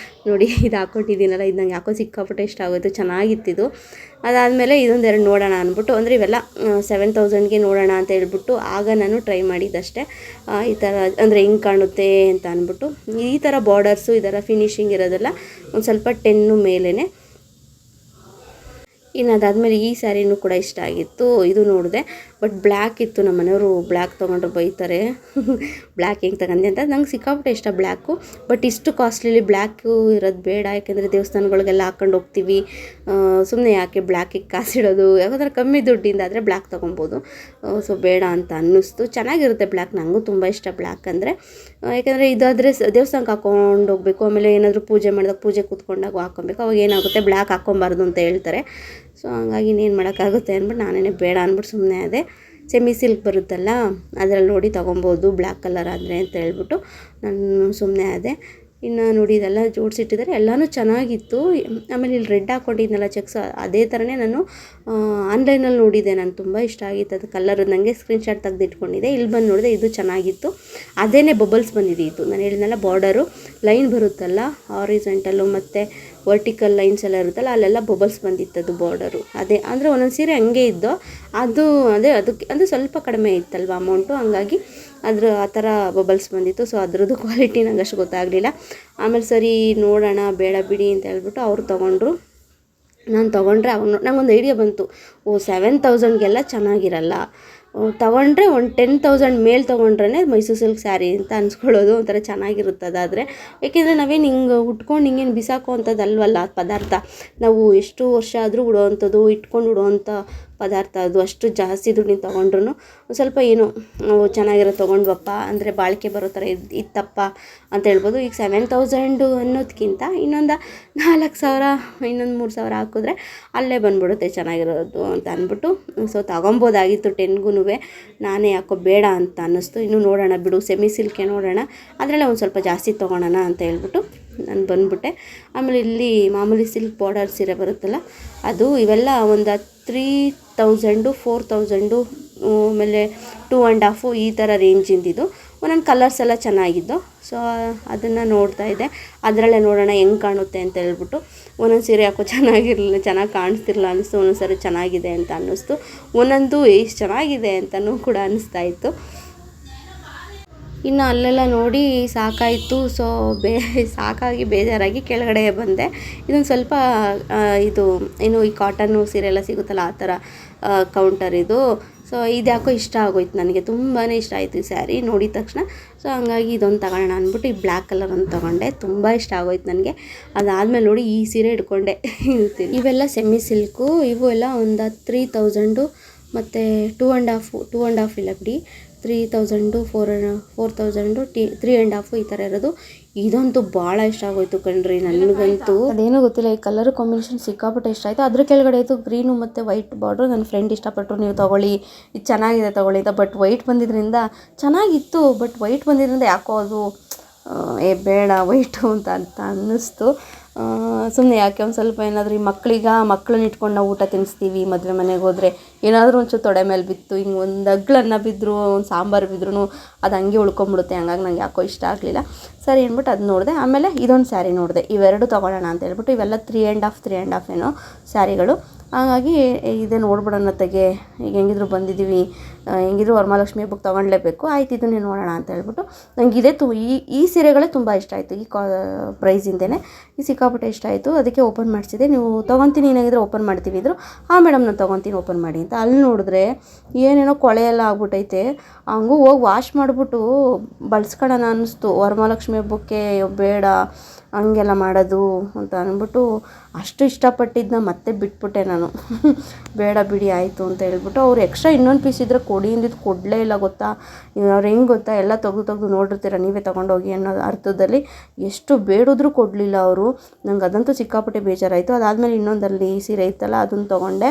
ನೋಡಿ ಇದು ಹಾಕ್ಕೊಟ್ಟಿದ್ದೀನಲ್ಲ, ಇದು ನಂಗೆ ಯಾಕೋ ಸಿಕ್ಕಾಪಟ್ಟೆ ಇಷ್ಟ ಆಗೋಯ್ತು, ಚೆನ್ನಾಗಿತ್ತಿದ್ದು. ಅದಾದಮೇಲೆ ಇದೊಂದೆರಡು ನೋಡೋಣ ಅಂದ್ಬಿಟ್ಟು, ಅಂದರೆ ಇವೆಲ್ಲ 7,000ಗೆ ನೋಡೋಣ ಅಂತ ಹೇಳ್ಬಿಟ್ಟು ಆಗ ನಾನು ಟ್ರೈ ಮಾಡಿದ್ದಷ್ಟೇ. ಈ ಥರ ಅಂದರೆ ಹೆಂಗೆ ಕಾಣುತ್ತೆ ಅಂತ ಅಂದ್ಬಿಟ್ಟು. ಈ ಥರ ಬಾರ್ಡರ್ಸು ಈ ಥರ ಫಿನಿಶಿಂಗ್ ಇರೋದೆಲ್ಲ ಒಂದು ಸ್ವಲ್ಪ 10 ಮೇಲೇ. ಇನ್ನು ಅದಾದಮೇಲೆ ಈ ಸ್ಯಾರಿನೂ ಕೂಡ ಇಷ್ಟ ಆಗಿತ್ತು. ಇದು ನೋಡಿದೆ, ಬಟ್ ಬ್ಲ್ಯಾಕ್ ಇತ್ತು. ನಮ್ಮ ಮನೆಯವರು ಬ್ಲ್ಯಾಕ್ ತೊಗೊಂಡ್ರೆ ಬೈತಾರೆ. ಬ್ಲ್ಯಾಕ್ ಹೆಂಗೆ ತಗೊಂಡೆ ಅಂತ. ನಂಗೆ ಸಿಕ್ಕಾಪಟ್ಟೆ ಇಷ್ಟ ಬ್ಲ್ಯಾಕು. ಬಟ್ ಇಷ್ಟು ಕಾಸ್ಟ್ಲಿಲಿ ಬ್ಲ್ಯಾಕು ಇರೋದು ಬೇಡ. ಯಾಕೆಂದರೆ ದೇವಸ್ಥಾನಗಳಿಗೆಲ್ಲ ಹಾಕ್ಕೊಂಡು ಹೋಗ್ತೀವಿ. ಸುಮ್ಮನೆ ಯಾಕೆ ಬ್ಲ್ಯಾಕಿಗೆ ಕಾಸಿಡೋದು. ಯಾಕಂದರೆ ಕಮ್ಮಿ ದುಡ್ಡಿಂದ ಆದರೆ ಬ್ಲ್ಯಾಕ್ ತೊಗೊಬೋದು. ಸೊ ಬೇಡ ಅಂತ ಅನ್ನಿಸ್ತು. ಚೆನ್ನಾಗಿರುತ್ತೆ ಬ್ಲ್ಯಾಕ್. ನನಗೂ ತುಂಬ ಇಷ್ಟ ಬ್ಲ್ಯಾಕ್ ಅಂದರೆ. ಯಾಕೆಂದರೆ ಇದಾದರೆ ದೇವಸ್ಥಾನಕ್ಕೆ ಹಾಕ್ಕೊಂಡು ಹೋಗಬೇಕು. ಆಮೇಲೆ ಏನಾದರೂ ಪೂಜೆ ಮಾಡಿದಾಗ ಪೂಜೆ ಕೂತ್ಕೊಂಡಾಗ ಹಾಕ್ಕೊಬೇಕು. ಅವಾಗ ಏನಾಗುತ್ತೆ, ಬ್ಲ್ಯಾಕ್ ಹಾಕ್ಕೊಬಾರ್ದು ಅಂತ ಹೇಳ್ತಾರೆ. ಸೊ ಹಂಗಾಗಿ ಇನ್ನೇನು ಮಾಡೋಕ್ಕಾಗುತ್ತೆ ಅಂದ್ಬಿಟ್ಟು ನಾನೇ ಬೇಡ ಅಂದ್ಬಿಟ್ಟು ಸುಮ್ಮನೆ ಅದೇ. ಸೆಮಿ ಸಿಲ್ಕ್ ಬರುತ್ತಲ್ಲ, ಅದರಲ್ಲಿ ನೋಡಿ ತೊಗೊಬೋದು ಬ್ಲ್ಯಾಕ್ ಕಲರ್ ಆದರೆ ಅಂತ ಹೇಳ್ಬಿಟ್ಟು ನಾನು ಸುಮ್ಮನೆ ಅದೇ. ಇನ್ನು ನೋಡಿ ಇದೆಲ್ಲ ಜೋಡಿಸಿಟ್ಟಿದ್ದಾರೆ, ಎಲ್ಲನೂ ಚೆನ್ನಾಗಿತ್ತು. ಆಮೇಲೆ ಇಲ್ಲಿ ರೆಡ್ ಹಾಕ್ಕೊಂಡಿದ್ನಲ್ಲ ಚೆಕ್ಸ್, ಅದೇ ಥರನೇ ನಾನು ಆನ್ಲೈನಲ್ಲಿ ನೋಡಿದ್ದೆ. ನಾನು ತುಂಬ ಇಷ್ಟ ಆಗಿತ್ತು ಅದು ಕಲರ್. ನನಗೆ ಸ್ಕ್ರೀನ್ಶಾಟ್ ತೆಗೆದಿಟ್ಕೊಂಡಿದ್ದೆ. ಇಲ್ಲಿ ಬಂದು ನೋಡಿದೆ, ಇದು ಚೆನ್ನಾಗಿತ್ತು. ಅದೇ ಬಬಲ್ಸ್ ಬಂದಿದ್ದು. ನಾನು ಹೇಳಿದ್ನಲ್ಲ ಬಾರ್ಡರು ಲೈನ್ ಬರುತ್ತಲ್ಲ, ಹಾರಿಜಾಂಟಲ್ಲು ಮತ್ತು ವರ್ಟಿಕಲ್ ಲೈನ್ಸ್ ಎಲ್ಲ ಇರುತ್ತಲ್ಲ, ಅಲ್ಲೆಲ್ಲ ಬಬಲ್ಸ್ ಬಂದಿತ್ತದು ಬಾರ್ಡರು. ಅದೇ ಅಂದರೆ ಒಂದೊಂದು ಸೀರೆ ಹಂಗೆ ಇದ್ದು, ಅದಕ್ಕೆ ಅಂದರೆ ಸ್ವಲ್ಪ ಕಡಿಮೆ ಇತ್ತಲ್ವ ಅಮೌಂಟು, ಹಂಗಾಗಿ ಆ ಥರ ಬಬಲ್ಸ್ ಬಂದಿತ್ತು. ಸೊ ಅದ್ರದ್ದು ಕ್ವಾಲಿಟಿ ನಂಗೆ ಅಷ್ಟು ಗೊತ್ತಾಗಲಿಲ್ಲ. ಆಮೇಲೆ ಸರಿ ನೋಡೋಣ ಬೇಡ ಬಿಡಿ ಅಂತ ಹೇಳ್ಬಿಟ್ಟು ಅವ್ರು ತೊಗೊಂಡ್ರು. ನಾನು ತೊಗೊಂಡ್ರೆ ನಂಗೊಂದು ಐಡಿಯಾ ಬಂತು. 7,000ಗೆಲ್ಲ ಚೆನ್ನಾಗಿರಲ್ಲ, ತೊಗೊಂಡ್ರೆ ಒಂದು 10,000 ಮೇಲೆ ತೊಗೊಂಡ್ರೆ ಮೈಸೂರು ಸಿಲ್ಕ್ ಸ್ಯಾರಿ ಅಂತ ಅನ್ಸ್ಕೊಳ್ಳೋದು ಒಂಥರ ಚೆನ್ನಾಗಿರುತ್ತೆ ಅದಾದರೆ. ಏಕೆಂದರೆ ನಾವೇನು ಹಿಂಗೆ ಉಟ್ಕೊಂಡು ಹಿಂಗೇನು ಬಿಸಾಕೋ ಅಂಥದ್ದು ಅಲ್ವಲ್ಲ ಪದಾರ್ಥ. ನಾವು ಎಷ್ಟು ವರ್ಷ ಆದರೂ ಉಡೋವಂಥದ್ದು, ಇಟ್ಕೊಂಡು ಉಡೋವಂಥ ಪದಾರ್ಥ ಅದು. ಅಷ್ಟು ಜಾಸ್ತಿ ದುಡ್ಡಿನ ತೊಗೊಂಡ್ರು ಸ್ವಲ್ಪ ಏನು ಚೆನ್ನಾಗಿರೋ ತೊಗೊಂಡ್ವಪ್ಪ ಅಂದರೆ ಬಾಳಿಕೆ ಬರೋ ಥರ ಇತ್ತಪ್ಪ ಅಂತ ಹೇಳ್ಬೋದು. ಈಗ 7,000 ಅನ್ನೋದಕ್ಕಿಂತ ಇನ್ನೊಂದು 4,000 ಇನ್ನೊಂದು 3,000 ಹಾಕಿದ್ರೆ ಅಲ್ಲೇ ಬಂದ್ಬಿಡುತ್ತೆ ಚೆನ್ನಾಗಿರೋದು ಅಂತ ಅಂದ್ಬಿಟ್ಟು. ಸೊ ತೊಗೊಬೋದಾಗಿತ್ತು 10ಗೂ. ನಾನೇ ಯಾಕೋ ಬೇಡ ಅಂತ ಅನ್ನಿಸ್ತು. ಇನ್ನೂ ನೋಡೋಣ ಬಿಡು, ಸೆಮಿ ಸಿಲ್ಕೆ ನೋಡೋಣ, ಅದರಲ್ಲೇ ಒಂದು ಸ್ವಲ್ಪ ಜಾಸ್ತಿ ತೊಗೊಳೋಣ ಅಂತ ಹೇಳ್ಬಿಟ್ಟು ನಾನು ಬಂದುಬಿಟ್ಟೆ. ಆಮೇಲೆ ಇಲ್ಲಿ ಮಾಮೂಲಿ ಸಿಲ್ಕ್ ಬಾರ್ಡರ್ ಸೀರೆ ಬರುತ್ತಲ್ಲ ಅದು, ಇವೆಲ್ಲ ಒಂದು 3,000, 4,000, ಆಮೇಲೆ 2.5 ಈ ಥರ ರೇಂಜಿಂದಿದ್ದು. ಒಂದೊಂದು ಕಲರ್ಸ್ ಎಲ್ಲ ಚೆನ್ನಾಗಿದ್ದು. ಸೊ ಅದನ್ನು ನೋಡ್ತಾ ಇದ್ದೆ. ಅದರಲ್ಲೇ ನೋಡೋಣ ಹೆಂಗೆ ಕಾಣುತ್ತೆ ಅಂತ ಹೇಳ್ಬಿಟ್ಟು. ಒಂದೊಂದು ಸೀರೆ ಯಾಕೋ ಚೆನ್ನಾಗಿರಲಿಲ್ಲ, ಚೆನ್ನಾಗಿ ಕಾಣಿಸ್ತಿರಲಿಲ್ಲ ಅನ್ನಿಸ್ತು. ಒಂದೊಂದು ಸರಿ ಚೆನ್ನಾಗಿದೆ ಅಂತ ಅನ್ನಿಸ್ತು. ಒಂದೊಂದು ಎಷ್ಟು ಚೆನ್ನಾಗಿದೆ ಅಂತಲೂ ಕೂಡ ಅನ್ನಿಸ್ತಾ ಇತ್ತು. ಇನ್ನು ಅಲ್ಲೆಲ್ಲ ನೋಡಿ ಸಾಕಾಯಿತು. ಸೊ ಸಾಕಾಗಿ ಬೇಜಾರಾಗಿ ಕೆಳಗಡೆ ಬಂದೆ. ಇದೊಂದು ಸ್ವಲ್ಪ ಇದು ಏನು ಈ ಕಾಟನ್ನು ಸೀರೆ ಎಲ್ಲ ಸಿಗುತ್ತಲ್ಲ ಆ ಥರ ಕೌಂಟರ್ ಇದು. ಸೊ ಇದ್ಯಾಕೋ ಇಷ್ಟ ಆಗೋಯ್ತು ನನಗೆ, ತುಂಬಾ ಇಷ್ಟ ಆಯಿತು ಈ ಸ್ಯಾರಿ ನೋಡಿದ ತಕ್ಷಣ. ಸೊ ಹಂಗಾಗಿ ಇದೊಂದು ತಗೋಣ ಅಂದ್ಬಿಟ್ಟು ಈ ಬ್ಲ್ಯಾಕ್ ಕಲರ್ ಒಂದು ತೊಗೊಂಡೆ. ತುಂಬ ಇಷ್ಟ ಆಗೋಯ್ತು ನನಗೆ. ಅದಾದಮೇಲೆ ನೋಡಿ ಈ ಸೀರೆ ಹಿಡ್ಕೊಂಡೆ. ಇವೆಲ್ಲ ಸೆಮಿ ಸಿಲ್ಕು, ಇವು ಎಲ್ಲ ಒಂದು 3000 ಮತ್ತು 2.5 ಇಲ್ಲ ಬಿಡಿ, 3000 4000 3.5 ಈ ಥರ ಇರೋದು. ಇದಂತೂ ಭಾಳ ಇಷ್ಟ ಆಗೋಯ್ತು ಕಣ್ರಿ ನನಗಂತೂ. ಅದೇನೋ ಗೊತ್ತಿಲ್ಲ, ಈ ಕಲರ್ ಕಾಂಬಿನೇಷನ್ ಸಿಕ್ಕಾಪಟ್ಟೆ ಇಷ್ಟ ಆಯಿತು. ಅದ್ರ ಕೆಳಗಡೆ ಆಯಿತು ಗ್ರೀನು ಮತ್ತು ವೈಟ್ ಬಾರ್ಡ್ರು. ನನ್ನ ಫ್ರೆಂಡ್ ಇಷ್ಟಪಟ್ಟರು, ನೀವು ತೊಗೊಳ್ಳಿ ಇದು ಚೆನ್ನಾಗಿದೆ ತೊಗೊಳ್ಳಿ ಅಂತ. ಬಟ್ ವೈಟ್ ಬಂದಿದ್ದರಿಂದ ಚೆನ್ನಾಗಿತ್ತು, ಬಟ್ ವೈಟ್ ಬಂದಿದ್ದರಿಂದ ಯಾಕೋ ಅದು ಬೇಡ ವೈಟು ಅಂತ ಅನ್ನಿಸ್ತು. ಸುಮ್ಮನೆ ಯಾಕೆ ಒಂದು ಸ್ವಲ್ಪ ಏನಾದರೂ ಈ ಮಕ್ಕಳನ್ನ ಇಟ್ಕೊಂಡು ನಾವು ಊಟ ತಿನ್ನಿಸ್ತೀವಿ ಮದುವೆ ಮನೆಗೆ ಹೋದರೆ, ಏನಾದರೂ ಒಂಚೂರು ತೊಡೆ ಮೇಲೆ ಬಿತ್ತು, ಹಿಂಗೆ ಒಂದು ಅಗ್ಳನ್ನ ಬಿದ್ದರೂ ಒಂದು ಸಾಂಬಾರು ಬಿದ್ರೂ ಅದು ಹಂಗೆ ಉಳ್ಕೊಂಬಿಡುತ್ತೆ. ಹಂಗಾಗಿ ನಂಗೆ ಯಾಕೋ ಇಷ್ಟ ಆಗಲಿಲ್ಲ. ಸರಿ ಅಂದ್ಬಿಟ್ಟು ಅದು ನೋಡಿದೆ. ಆಮೇಲೆ ಇದೊಂದು ಸ್ಯಾರಿ ನೋಡಿದೆ, ಇವೆರಡು ತೊಗೊಳ್ಳೋಣ ಅಂತ ಹೇಳ್ಬಿಟ್ಟು. ಇವೆಲ್ಲ 3.5 ಏನೋ ಸ್ಯಾರಿಗಳು. ಹಾಗಾಗಿ ಇದೇ ನೋಡ್ಬಿಡೋಣ ತೆಗೆ, ಈಗ ಹೆಂಗಿದ್ರು ಬಂದಿದ್ದೀವಿ, ಹೆಂಗಿದ್ರು ವರಮಹಾಲಕ್ಷ್ಮಿ ಹಬ್ಬಕ್ಕೆ ತೊಗೊಳ್ಲೇಬೇಕು, ಆಯ್ತು ಇದನ್ನೇ ನೋಡೋಣ ಅಂತ ಹೇಳ್ಬಿಟ್ಟು. ನಂಗೆ ಇದೇ ಈ ಸೀರೆಗಳೇ ತುಂಬ ಇಷ್ಟ ಆಯಿತು. ಈ ಪ್ರೈಸಿಂದೇ ಈ ಸಿಕ್ಕಾಪಟ್ಟೆ ಇಷ್ಟ ಆಯಿತು, ಅದಕ್ಕೆ ಓಪನ್ ಮಾಡಿಸಿದೆ. ನೀವು ತೊಗೊತೀನಿ ಏನಾಗಿದ್ರೆ ಓಪನ್ ಮಾಡ್ತೀವಿ ಇದ್ರು. ಹಾಂ ಮೇಡಮ್ ನಾನು ತೊಗೊತೀನಿ ಓಪನ್ ಮಾಡಿ ಅಂತ. ಅಲ್ಲಿ ನೋಡಿದ್ರೆ ಏನೇನೋ ಕೊಳೆ ಎಲ್ಲ ಆಗ್ಬಿಟ್ಟೈತೆ. ಹಂಗೂ ಹೋಗಿ ವಾಶ್ ಮಾಡಿಬಿಟ್ಟು ಬಳಸ್ಕೊಳ್ಳೋಣ ಅನ್ನಿಸ್ತು. ವರಮಹಾಲಕ್ಷ್ಮಿ ಹಬ್ಬಕ್ಕೆ ಬೇಡ ಹಂಗೆಲ್ಲ ಮಾಡೋದು ಅಂತ ಅಂದ್ಬಿಟ್ಟು ಅಷ್ಟು ಇಷ್ಟಪಟ್ಟಿದ್ದನ್ನ ಮತ್ತೆ ಬಿಟ್ಬಿಟ್ಟೆ ನಾನು. ಬೇಡ ಬಿಡಿ ಆಯಿತು ಅಂತ ಹೇಳ್ಬಿಟ್ಟು. ಅವ್ರು ಎಕ್ಸ್ಟ್ರಾ ಇನ್ನೊಂದು ಪೀಸ್ ಇದ್ದರೆ ಕೊಡಿ ಅಂದಿದ್ದು ಕೊಡಲೇ ಇಲ್ಲ ಗೊತ್ತಾ. ಅವ್ರು ಹೆಂಗೆ ಗೊತ್ತಾ, ಎಲ್ಲ ತೆಗೆದು ನೋಡಿರ್ತೀರ ನೀವೇ ತೊಗೊಂಡೋಗಿ ಅನ್ನೋ ಅರ್ಥದಲ್ಲಿ ಎಷ್ಟು ಬೇಡಿದ್ರೂ ಕೊಡಲಿಲ್ಲ ಅವರು. ನಂಗೆ ಅದಂತೂ ಸಿಕ್ಕಾಪಟ್ಟೆ ಬೇಜಾರಾಯಿತು. ಅದಾದಮೇಲೆ ಇನ್ನೊಂದಲ್ಲಿ ಸೀರೆ ಇತ್ತಲ್ಲ ಅದನ್ನು ತೊಗೊಂಡೆ.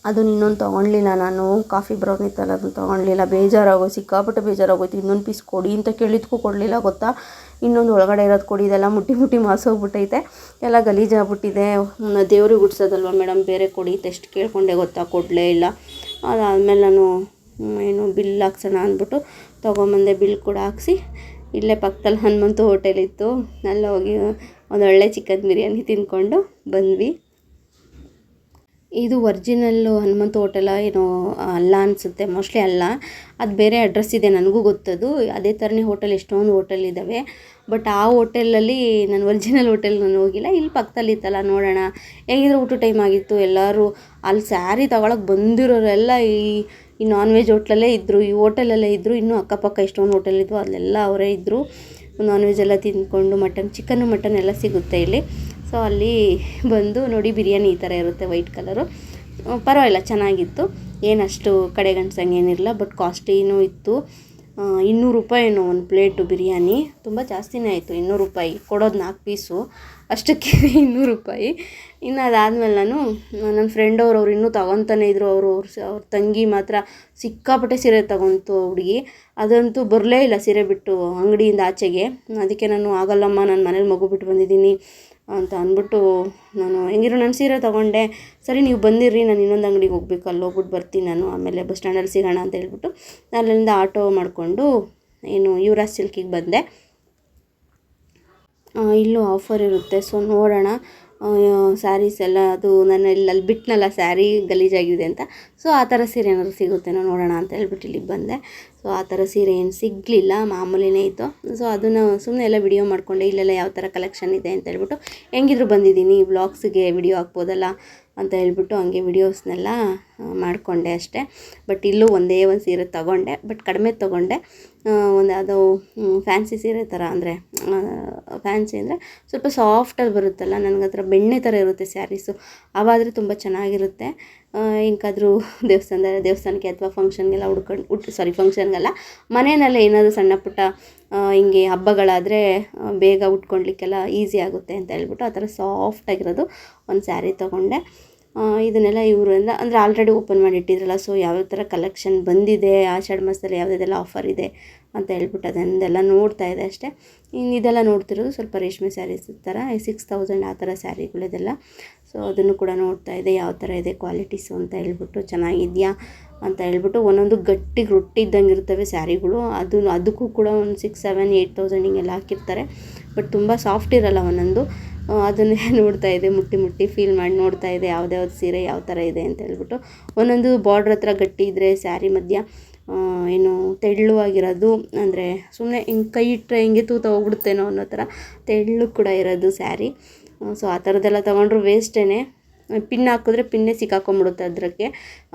ಅದನ್ನು ಇನ್ನೊಂದು ತೊಗೊಳ್ಲಿಲ್ಲ ನಾನು, ಕಾಫಿ ಬ್ರೌನ್ ಇತ್ತಲ್ಲ ಅದನ್ನು ತೊಗೊಳ್ಲಿಲ್ಲ. ಸಿಕ್ಕಾಪಟ್ಟೆ ಬೇಜಾರಾಗೋಯ್ತು. ಇನ್ನೊಂದು ಪೀಸ್ ಕೊಡಿ ಅಂತ ಕೇಳಿದ್ಕೂ ಕೊಡಲಿಲ್ಲ ಗೊತ್ತಾ. ಇನ್ನೊಂದು ಒಳಗಡೆ ಇರೋದು ಕೊಡಿ, ಇದೆಲ್ಲ ಮುಟ್ಟಿ ಮಾಸೋಗ್ಬಿಟ್ಟೈತೆ, ಎಲ್ಲ ಗಲೀಜಾಗ್ಬಿಟ್ಟಿದೆ. ದೇವ್ರಿಗೆ ಗುಡ್ಸೋದಲ್ವ ಮೇಡಮ್, ಬೇರೆ ಕೊಡಿ ಎಷ್ಟು ಕೇಳ್ಕೊಂಡೆ ಗೊತ್ತಾ, ಕೊಡಲೇ ಇಲ್ಲ. ಅದಾದಮೇಲೆ ನಾನು ಏನು ಬಿಲ್ ಹಾಕ್ಸೋಣ ಅಂದ್ಬಿಟ್ಟು ತೊಗೊಂಬಂದೆ. ಬಿಲ್ ಕೂಡ ಹಾಕ್ಸಿ ಇಲ್ಲೇ ಪಕ್ಕದಲ್ಲಿ ಹನುಮಂತು ಹೋಟೆಲ್ ಇತ್ತು, ಅಲ್ಲಿ ಹೋಗಿ ಒಂದೊಳ್ಳೆ ಚಿಕನ್ ಬಿರಿಯಾನಿ ತಿಂದ್ಕೊಂಡು ಬಂದ್ವಿ. ಇದು ಒರಿಜಿನಲ್ಲು ಹನುಮಂತ ಹೋಟೆಲ ಏನೋ ಅಲ್ಲ ಅನಿಸುತ್ತೆ, ಮೋಸ್ಟ್ಲಿ ಅಲ್ಲ, ಅದು ಬೇರೆ ಅಡ್ರೆಸ್ ಇದೆ ನನಗೂ ಗೊತ್ತದು. ಅದೇ ಥರನೇ ಹೋಟೆಲ್ ಎಷ್ಟೊಂದು ಹೋಟೆಲ್ ಇದ್ದಾವೆ. ಬಟ್ ಆ ಹೋಟೆಲಲ್ಲಿ ನಾನು ಒರಿಜಿನಲ್ ಹೋಟೆಲ್ ನಾನು ಹೋಗಿಲ್ಲ, ಇಲ್ಲಿ ಪಕ್ಕದಲ್ಲಿ ಇತ್ತಲ್ಲ ನೋಡೋಣ. ಹೇಗಿದ್ರು ಊಟ ಟೈಮ್ ಆಗಿತ್ತು, ಎಲ್ಲರೂ ಅಲ್ಲಿ ಸ್ಯಾರಿ ತಗೊಳಕ್ಕೆ ಬಂದಿರೋರೆಲ್ಲ ಈ ನಾನ್ ವೆಜ್ ಹೋಟ್ಲಲ್ಲೇ ಇದ್ದರು, ಈ ಹೋಟೆಲಲ್ಲೇ ಇದ್ದರು. ಇನ್ನೂ ಅಕ್ಕಪಕ್ಕ ಎಷ್ಟೊಂದು ಹೋಟೆಲ್ ಇದ್ವು, ಅಲ್ಲೆಲ್ಲ ಅವರೇ ಇದ್ದರು. ನಾನ್ ವೆಜ್ ಎಲ್ಲ ತಿಂದ್ಕೊಂಡು ಚಿಕನ್ನು ಮಟನ್ ಎಲ್ಲ ಸಿಗುತ್ತೆ ಇಲ್ಲಿ. ಸೊ ಅಲ್ಲಿ ಬಂದು ನೋಡಿ ಬಿರಿಯಾನಿ ಈ ಥರ ಇರುತ್ತೆ, ವೈಟ್ ಕಲರು. ಪರವಾಗಿಲ್ಲ ಚೆನ್ನಾಗಿತ್ತು, ಏನಷ್ಟು ಕಡೆಗಣಿಸಂಗೇನಿರಲಿಲ್ಲ. ಬಟ್ ಕಾಸ್ಟ್ಲಿನೂ ಇತ್ತು. 200 ರೂಪಾಯಿ ಏನೋ ಒಂದು ಪ್ಲೇಟು ಬಿರಿಯಾನಿ, ತುಂಬ ಜಾಸ್ತಿನೇ ಆಯಿತು. 200 ರೂಪಾಯಿ ಕೊಡೋದು 4 ಪೀಸು, ಅಷ್ಟಕ್ಕೆ 200 ರೂಪಾಯಿ. ಇನ್ನು ಅದಾದಮೇಲೆ ನನ್ನ ಫ್ರೆಂಡ್ ಅವ್ರು ಇನ್ನೂ ತೊಗೊತಾನೆ ಇದ್ದರು. ಅವ್ರ ತಂಗಿ ಮಾತ್ರ ಸಿಕ್ಕಾಪಟ್ಟೆ ಸೀರೆ ತೊಗೊಂತು ಹುಡುಗಿ. ಅದಂತೂ ಬರಲೇ ಇಲ್ಲ ಸೀರೆ ಬಿಟ್ಟು ಅಂಗಡಿಯಿಂದ ಆಚೆಗೆ. ಅದಕ್ಕೆ ನಾನು ಆಗಲ್ಲಮ್ಮ, ನಾನು ಮನೇಲಿ ಮಗು ಬಿಟ್ಟು ಬಂದಿದ್ದೀನಿ ಅಂತ ಅಂದ್ಬಿಟ್ಟು ನಾನು ಹೆಂಗಿರೋ ನಾನು ಸೀರೆ ತೊಗೊಂಡೆ. ಸರಿ ನೀವು ಬಂದಿರ್ರಿ, ನಾನು ಇನ್ನೊಂದು ಅಂಗಡಿಗೆ ಹೋಗ್ಬೇಕು, ಅಲ್ಲಿ ಹೋಗ್ಬಿಟ್ಟು ಬರ್ತೀನಿ ನಾನು, ಆಮೇಲೆ ಬಸ್ ಸ್ಟ್ಯಾಂಡಲ್ಲಿ ಸಿಗೋಣ ಅಂತ ಹೇಳ್ಬಿಟ್ಟು ಅಲ್ಲಿಂದ ಆಟೋ ಮಾಡಿಕೊಂಡು ಯುವರಾಜ್ ಸಿಲ್ಕಿಗೆ ಬಂದೆ. ಇಲ್ಲೂ ಆಫರ್ ಇರುತ್ತೆ, ಸೊ ನೋಡೋಣ. ಸ್ಯಾರೀಸ್ ಎಲ್ಲ ಅದು ನಾನು ಅಲ್ಲಿ ಬಿಟ್ಟನಲ್ಲ ಸ್ಯಾರಿ ಗಲೀಜಾಗಿದೆ ಅಂತ. ಸೊ ಆ ಥರ ಸೀರೆ ಏನಾದರೂ ಸಿಗುತ್ತೇನೋ ನೋಡೋಣ ಅಂತ ಹೇಳ್ಬಿಟ್ಟು ಇಲ್ಲಿಗೆ ಬಂದೆ. ಸೊ ಆ ಥರ ಸೀರೆ ಏನು ಸಿಗಲಿಲ್ಲ, ಮಾಮೂಲಿನೇ ಇತ್ತು. ಸೊ ಅದನ್ನು ಸುಮ್ಮನೆ ಎಲ್ಲ ವಿಡಿಯೋ ಮಾಡಿಕೊಂಡೆ, ಇಲ್ಲೆಲ್ಲ ಯಾವ ಥರ ಕಲೆಕ್ಷನ್ ಇದೆ ಅಂತ ಹೇಳ್ಬಿಟ್ಟು. ಹೆಂಗಿದ್ರು ಬಂದಿದ್ದೀನಿ, ವ್ಲಾಗ್ಸಿಗೆ ವಿಡಿಯೋ ಹಾಕ್ಬೋದಲ್ಲ ಅಂತ ಹೇಳ್ಬಿಟ್ಟು ಹಂಗೆ ವಿಡಿಯೋಸ್ನೆಲ್ಲ ಮಾಡಿಕೊಂಡೆ ಅಷ್ಟೇ. ಬಟ್ ಇಲ್ಲೂ ಒಂದೇ ಒಂದು ಸೀರೆ ತೊಗೊಂಡೆ, ಬಟ್ ಕಡಿಮೆ ತೊಗೊಂಡೆ. ಒಂದು ಅದು ಫ್ಯಾನ್ಸಿ ಸೀರೆ ಥರ, ಅಂದರೆ ಫ್ಯಾನ್ಸಿ ಅಂದರೆ ಸ್ವಲ್ಪ ಸಾಫ್ಟಾಗಿ ಬರುತ್ತಲ್ಲ, ನನಗೆ ಆ ಥರ ಬೆಣ್ಣೆ ಥರ ಇರುತ್ತೆ ಸ್ಯಾರೀಸು, ಅವಾದರೆ ತುಂಬ ಚೆನ್ನಾಗಿರುತ್ತೆ. ಇಂಕಾದರೂ ದೇವಸ್ಥಾನಕ್ಕೆ ಅಥವಾ ಫಂಕ್ಷನ್ಗೆಲ್ಲ ಫಂಕ್ಷನ್ಗೆಲ್ಲ ಮನೆಯಲ್ಲೇ ಏನಾದರೂ ಸಣ್ಣ ಪುಟ್ಟ ಹಿಂಗೆ ಹಬ್ಬಗಳಾದರೆ ಬೇಗ ಉಟ್ಕೊಳ್ಲಿಕ್ಕೆಲ್ಲ ಈಸಿ ಆಗುತ್ತೆ ಅಂತ ಹೇಳ್ಬಿಟ್ಟು ಆ ಥರ ಸಾಫ್ಟಾಗಿರೋದು ಒಂದು ಸ್ಯಾರಿ ತೊಗೊಂಡೆ. ಇದನ್ನೆಲ್ಲ ಇವರಿಂದ ಅಂದರೆ ಆಲ್ರೆಡಿ ಓಪನ್ ಮಾಡಿ ಇಟ್ಟಿದ್ರಲ್ಲ, ಸೊ ಯಾವ್ಯಾವ ಥರ ಕಲೆಕ್ಷನ್ ಬಂದಿದೆ, ಆಷಾಢ ಮಾಸದಲ್ಲಿ ಯಾವುದೆಲ್ಲ ಆಫರ್ ಇದೆ ಅಂತ ಹೇಳ್ಬಿಟ್ಟು ಅದನ್ನೆಲ್ಲ ನೋಡ್ತಾ ಇದೆ ಅಷ್ಟೇ. ಇನ್ನು ಇದೆಲ್ಲ ನೋಡ್ತಿರೋದು ಸ್ವಲ್ಪ ರೇಷ್ಮೆ ಸ್ಯಾರೀಸ್ ಥರ 6000 ಆ ಥರ ಸ್ಯಾರಿಗಳಿದೆಲ್ಲ. ಸೊ ಅದನ್ನು ಕೂಡ ನೋಡ್ತಾ ಇದೆ, ಯಾವ ಥರ ಇದೆ ಕ್ವಾಲಿಟೀಸು ಅಂತ ಹೇಳ್ಬಿಟ್ಟು, ಚೆನ್ನಾಗಿದೆಯಾ ಅಂತ ಹೇಳ್ಬಿಟ್ಟು. ಒಂದೊಂದು ಗಟ್ಟಿಗೆ ರೊಟ್ಟಿ ಇದ್ದಂಗೆ ಇರ್ತವೆ ಸ್ಯಾರಿಗಳು, ಅದಕ್ಕೂ ಕೂಡ ಒಂದು 6,000 8,000 ಹಿಂಗೆಲ್ಲ ಹಾಕಿರ್ತಾರೆ. ಬಟ್ ತುಂಬ ಸಾಫ್ಟ್ ಇರಲ್ಲ ಒಂದೊಂದು. ಅದನ್ನೇ ನೋಡ್ತಾ ಇದ್ದೆ, ಮುಟ್ಟಿ ಮುಟ್ಟಿ ಫೀಲ್ ಮಾಡಿ ನೋಡ್ತಾ ಇದ್ದೆ ಯಾವ್ದ್ಯಾವ್ದು ಸೀರೆ ಯಾವ ಥರ ಇದೆ ಅಂತ ಹೇಳ್ಬಿಟ್ಟು. ಒಂದೊಂದು ಬಾರ್ಡ್ರ್ ಹತ್ರ ಗಟ್ಟಿ ಇದ್ದರೆ ಸ್ಯಾರಿ ಮಧ್ಯ ಏನು ತೆಳ್ಳುವಾಗಿರೋದು, ಅಂದರೆ ಸುಮ್ಮನೆ ಹಿಂಗೆ ಕೈ ಇಟ್ಟರೆ ಹಿಂಗೆ ತೂತ ಹೋಗ್ಬಿಡುತ್ತೇನೋ ಅನ್ನೋ ಥರ ತೆಳ್ಳು ಕೂಡ ಇರೋದು ಸ್ಯಾರಿ. ಸೊ ಆ ಥರದ್ದೆಲ್ಲ ತೊಗೊಂಡ್ರು ವೇಸ್ಟೇ. ಪಿನ್ ಹಾಕಿದ್ರೆ ಪಿನ್ನೇ ಸಿಕ್ಕಾಕೊಂಡ್ಬಿಡುತ್ತೆ ಅದಕ್ಕೆ.